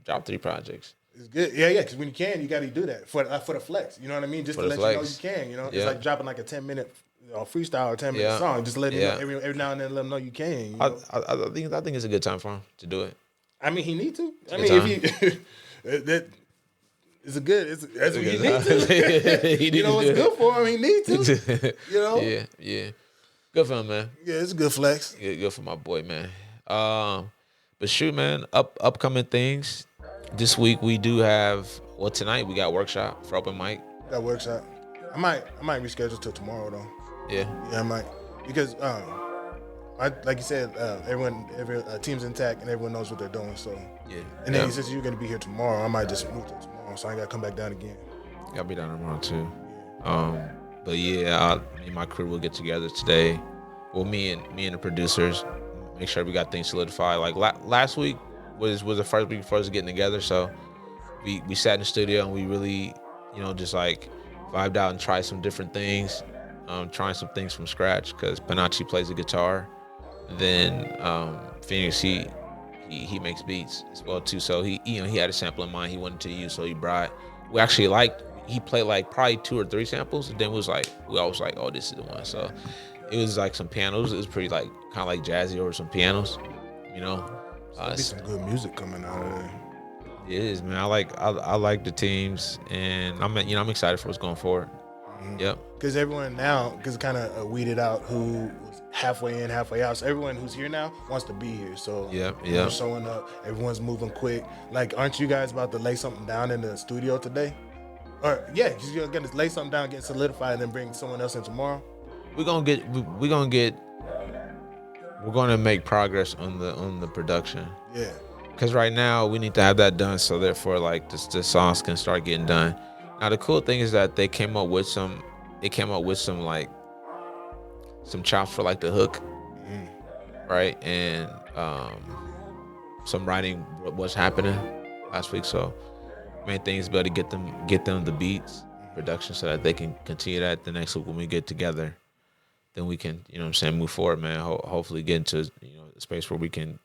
Drop 3 projects. It's good. Yeah. Because when you can, you got to do that for the flex. You know what I mean? Just For to the let flex. you know you can. You know, Yeah. it's like dropping like a 10-minute freestyle or 10-minute song. Just letting Yeah. you know every now and then let them know you can. You know? I think it's a good time for him to do it. I mean, he need to. I Good mean, time. if he that is a good. That's what he needs to. You know what's good for him? He needs to. You know. Yeah. Good for him, man. Yeah, it's a good flex. Good for my boy, man. But shoot, man. Upcoming things. This week we do have. Well, tonight we got workshop for open mic. That workshop. I might reschedule till tomorrow though. Yeah. Yeah, I might because like you said, every team's intact and everyone knows what they're doing. So Yeah. And then since you're gonna be here tomorrow, I might just move to tomorrow, so I ain't gotta come back down again. I'll be down tomorrow too. But yeah, me and my crew will get together today. Well, me and the producers make sure we got things solidified. Like last week was the first week for us getting together, so we sat in the studio and we really, just like vibed out and tried some different things. Trying some things from scratch because Panachi plays the guitar. Then Phoenix he makes beats as well too. So he had a sample in mind he wanted to use, so he brought. We actually he played like probably 2 or 3 samples, and then we always like, oh, this is the one. So it was like some pianos. It was pretty like kind of like jazzy over some pianos, There'll be some good music coming out of there. It is, man. I like the teams, and I'm excited for what's going forward. Mm-hmm. Yep. Because everyone now, because kind of weeded out who was halfway in, halfway out. So everyone who's here now wants to be here. So yeah, showing up. Everyone's moving quick. Like, aren't you guys about to lay something down in the studio today? Or because you're gonna lay something down, get solidified, and then bring someone else in tomorrow. We're gonna make progress on the production. Yeah. Because right now we need to have that done, so therefore like the songs can start getting done. Now the cool thing is that they came up with some like some chops for like the hook, right? And some writing was happening last week. So main thing is better get them the beats, production, so that they can continue that the next week when we get together. Then we can, move forward, man. Hopefully get into a space where we can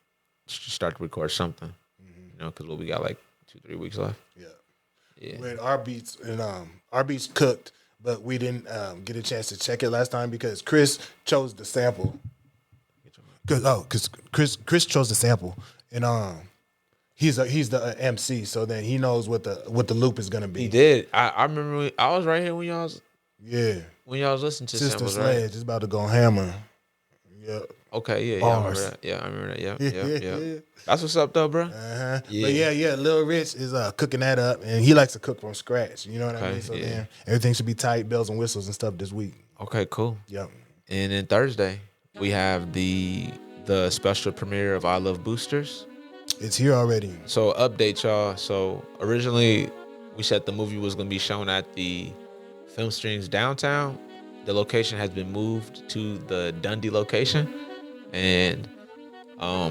start to record something, because we got like 2-3 weeks left. Yeah. With our beats cooked, but we didn't get a chance to check it last time because Chris chose the sample. Because Chris chose the sample, and he's the MC, so then he knows what the loop is gonna be. He did. I remember I was right here when y'all was listening to Sister samples, Sledge right? is about to go hammer. Yeah. Okay, I remember that. Yeah. That's what's up, though, bro. Uh-huh. Yeah. But Lil Rich is cooking that up, and he likes to cook from scratch. You know what I mean? So then everything should be tight, bells and whistles and stuff this week. Okay, cool. Yep. And then Thursday we have the special premiere of I Love Boosters. It's here already. So update y'all. So originally we said the movie was gonna be shown at the Film Strings downtown. The location has been moved to the Dundee location, and I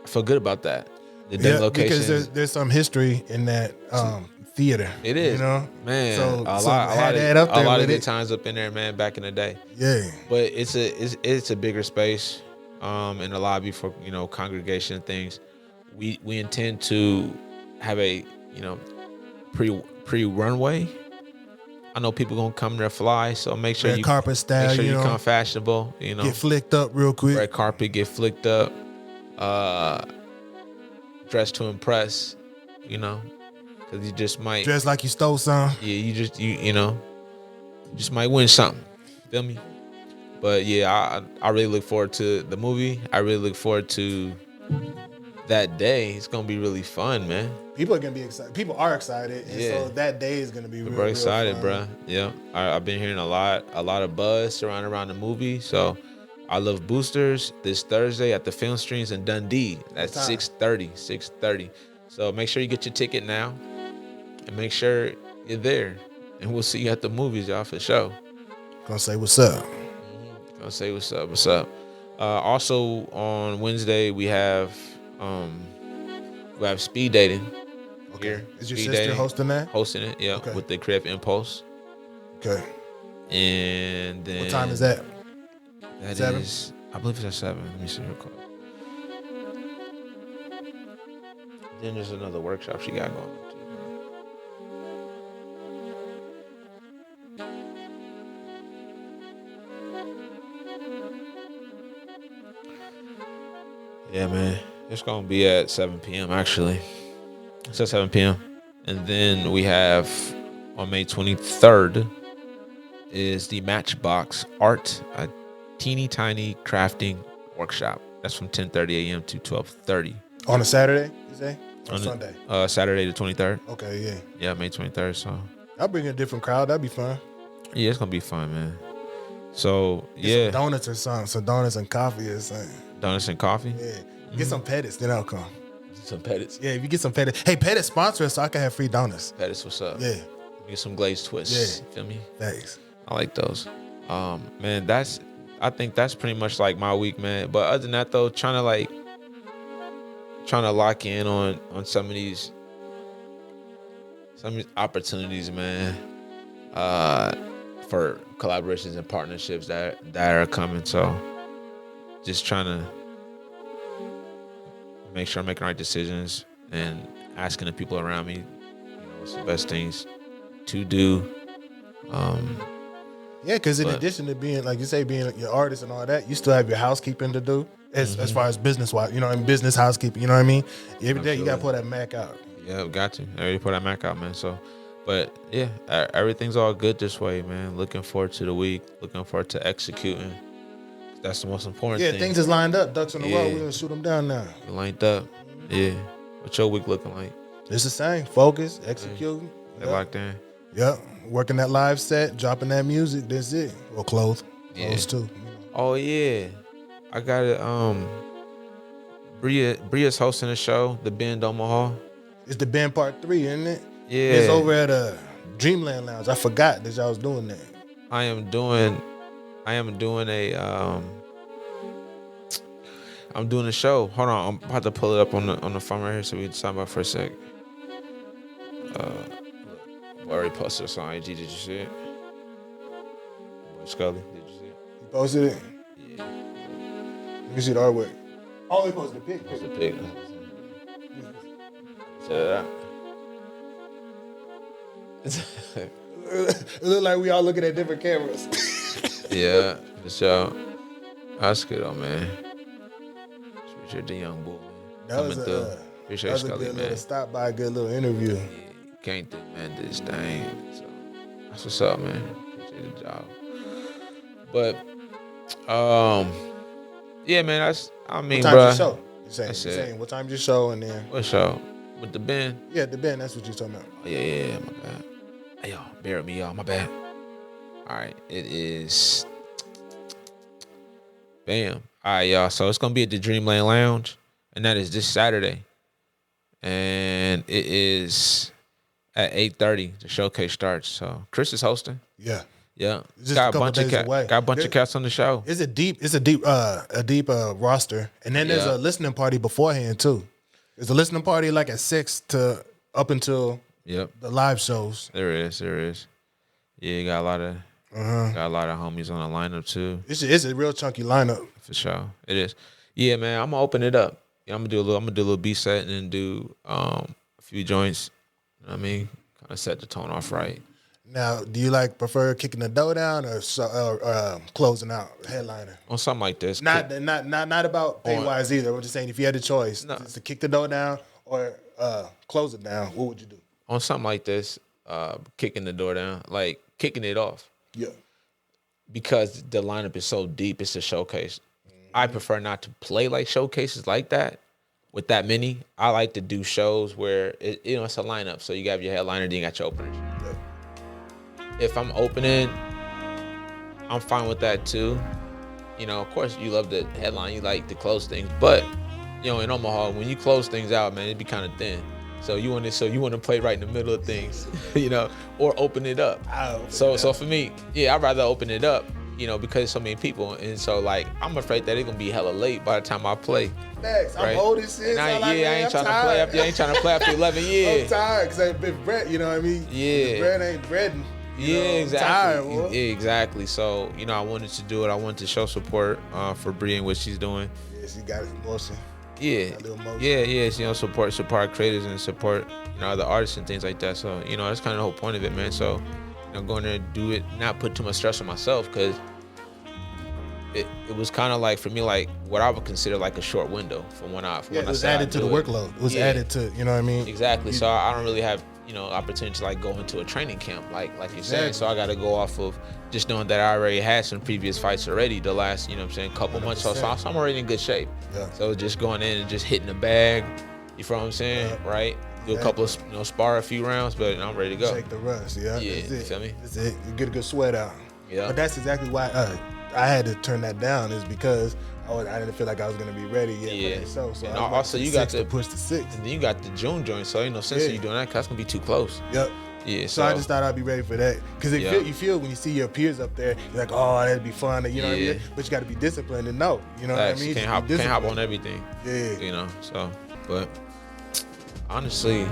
feel good about that. The Dundee location, because there's some history in that theater. It is, man. So a lot of good times up in there, man. Back in the day, But it's a bigger space, in the lobby for congregation and things. We intend to have a pre runway. I know people gonna come there fly, so make sure red carpet style. Make sure you come fashionable. Get flicked up real quick. Red carpet, get flicked up. Dress to impress. Because you just might dress like you stole some. Yeah, you just might win something. Feel me? But yeah, I really look forward to the movie. I really look forward to that day. It's gonna be really fun, man. People are gonna be excited. People are excited, and so that day is gonna be real excited, fun. bro. Yeah, I've been hearing a lot of buzz surrounding around the movie. So I Love Boosters this Thursday at the Film Streams in Dundee at 6:30. So make sure you get your ticket now, and make sure you're there. And we'll see you at the movies, y'all, for sure. Gonna say what's up. I'll say what's up. What's up? Also on Wednesday we have speed dating. Okay. Here. Is your Speed sister dating. hosting that? Hosting it, yeah, Okay. with the Creative Impulse. Okay. And then What time is that? That 7? is, I believe it's at 7. Let me see real quick. Then there's another workshop she got going on too. Yeah, man. It's going to be at 7 p.m. actually. It's at 7 p.m. And then we have on May 23rd is the Matchbox Art, a teeny tiny crafting workshop. That's from 10:30 a.m. to 12:30. On a Saturday, you say? Or On Sunday? Saturday the 23rd. Okay, yeah. Yeah, May 23rd. So I'll bring a different crowd. That'd be fun. yeah, it's gonna be fun, man. So Get yeah, some donuts or something. Some donuts and coffee or something. donuts and coffee. Yeah. Get some Pettits, then I'll come. Some Pettits. Yeah, if you get some Pettits. Hey, Pettit sponsor us so I can have free donuts. Pettits, what's up? Yeah. Get some glazed twists. Yeah. Feel me? Thanks. I like those. Man, I think that's pretty much like my week, man. But other than that though, trying to lock in on some of these opportunities, man. For collaborations and partnerships that are coming. So just trying to make sure I'm making the right decisions and asking the people around me, what's the best things to do. Yeah, because in addition to being, like you say, being your artist and all that, you still have your housekeeping to do as far as business-wise, and business housekeeping, you know what I mean? Every day you got to pull that Mac out. Yeah, got to. I already put that Mac out, man. So, but yeah, everything's all good this way, man. Looking forward to the week. Looking forward to executing. That's the most important thing. Yeah, things is lined up. Ducks in the row. We're going to shoot them down now. Lined up. Yeah. What's your week looking like? It's the same. Focus, executing. They locked in. Yep. Working that live set, dropping that music. That's it. Or clothes. Clothes too. Oh yeah. I got it. Bria's hosting a show, The Bend Omaha. It's the Bend Part 3, isn't it? Yeah. It's over at Dreamland Lounge. I forgot that y'all was doing that. I am doing a show. Hold on, I'm about to pull it up on the phone right here so we can talk about it for a sec. I already posted this on IG. Did you see it? Scully, did you see it? You posted it? Yeah. Let me see the artwork. Oh, he posted the pic. It's a pic. Check it out. It look like we all looking at different cameras. Yeah, for sure. That's good, though, man. Appreciate the young bull, man. That was Appreciate a good Scully, man. little stop by, a good little interview. Yeah, can't do, man, this thing. So that's what's up, man. Appreciate the job. But, yeah, man, What time's bro. your show? You're saying what time's your show and then What show? With the band? Yeah, the band, that's what you're talking about. Oh, yeah, my bad. Hey, y'all, bear with me, y'all, my bad. All right, it is. Bam. All right, y'all. So it's gonna be at the Dreamland Lounge, and that is this Saturday. And it is at 8:30. The showcase starts. So Chris is hosting. Yeah. Yeah. It's just Got a couple days away. Got a bunch of cats on the show. It's a deep roster. And then there's a listening party beforehand too. There's a listening party like at 6 to up until the live shows. There is. Yeah, got a lot of homies on the lineup too. It's a real chunky lineup. For sure. It is. Yeah, man, I'm gonna open it up. Yeah, I'm gonna do a little beat set and then do a few joints. You know what I mean? Kind of set the tone off right. Now, do you prefer kicking the dough down or closing out, headliner? On something like this. Not about pay wise either. I'm just saying if you had a choice to kick the dough down or close it down, what would you do? On something like this, kicking the door down, like kicking it off. Yeah. Because the lineup is so deep, it's a showcase. I prefer not to play like showcases like that with that many. I like to do shows where it's a lineup. So you got your headliner, then you got your openers. Yeah. If I'm opening, I'm fine with that too. Of course you love the headline, you like to close things, but in Omaha, when you close things out, man, it'd be kind of thin. So you want to play right in the middle of things, or open it up. So for me, I'd rather open it up you know, because so many people. And so, like, I'm afraid that it's going to be hella late by the time I play. Facts. Right? I'm old as shit. I ain't trying to play after 11 years. I'm tired because if bread, you know what I mean? Yeah. The bread ain't breading. Yeah, exactly. Tired, exactly. So, you know, I wanted to do it. I wanted to show support for Bree and what she's doing. Yeah, she got emotion. Yeah. Yeah. You know, support creators and support, you know, other artists and things like that. So, you know, that's kind of the whole point of it, man. So, you know, going there and do it, not put too much stress on myself, because it was kind of like, for me, like what I would consider like a short window from when I it was added to the workload. It was added to, you know what I mean? Exactly. So I don't really have, you know, opportunity to like go into a training camp like you're saying. So I got to go off of just knowing that I already had some previous fights already the last, you know what I'm saying, couple 100%. Months. So I'm already in good shape. Yeah. So just going in and just hitting the bag, you feel what I'm saying, right? Do a couple of, you know, spar a few rounds, but I'm ready to go. Shake the rust, yeah. Yeah, you feel me? That's it. You get a good sweat out. Yeah. But that's exactly why I had to turn that down, is because I didn't feel like I was gonna be ready yet. Yeah. So and also you got to push the 6. And then you got the June joint, so ain't no sense in you doing that, 'cause that's gonna be too close. Yep. Yeah. So I just thought I'd be ready for that, because you feel when you see your peers up there, you're like, oh, that'd be fun, you know what I mean? But you got to be disciplined and know, you know what I mean? Can't hop on everything. Yeah. You know. So, but honestly,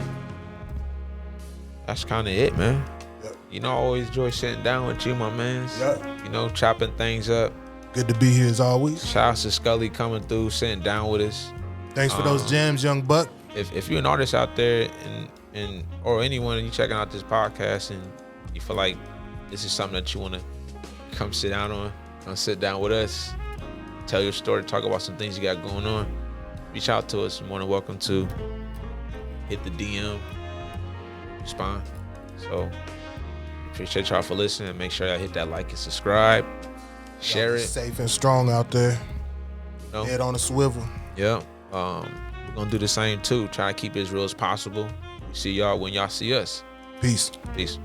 that's kind of it, man. Yep. You know, I always enjoy sitting down with you, my man. Yep. You know, chopping things up. Good to be here as always. Shout out to Skully coming through, sitting down with us. Thanks for those jams, young buck. If you're an artist out there and or anyone and you checking out this podcast and you feel like this is something that you want to come sit down on, come sit down with us, tell your story, talk about some things you got going on, reach out to us. You're more than welcome to hit the DM, respond. So appreciate y'all for listening. Make sure y'all hit that like and subscribe, share it. Safe and strong out there. No? Head on a swivel. Yeah. We're gonna do the same too. Try to keep it as real as possible. See y'all when y'all see us. Peace. Peace.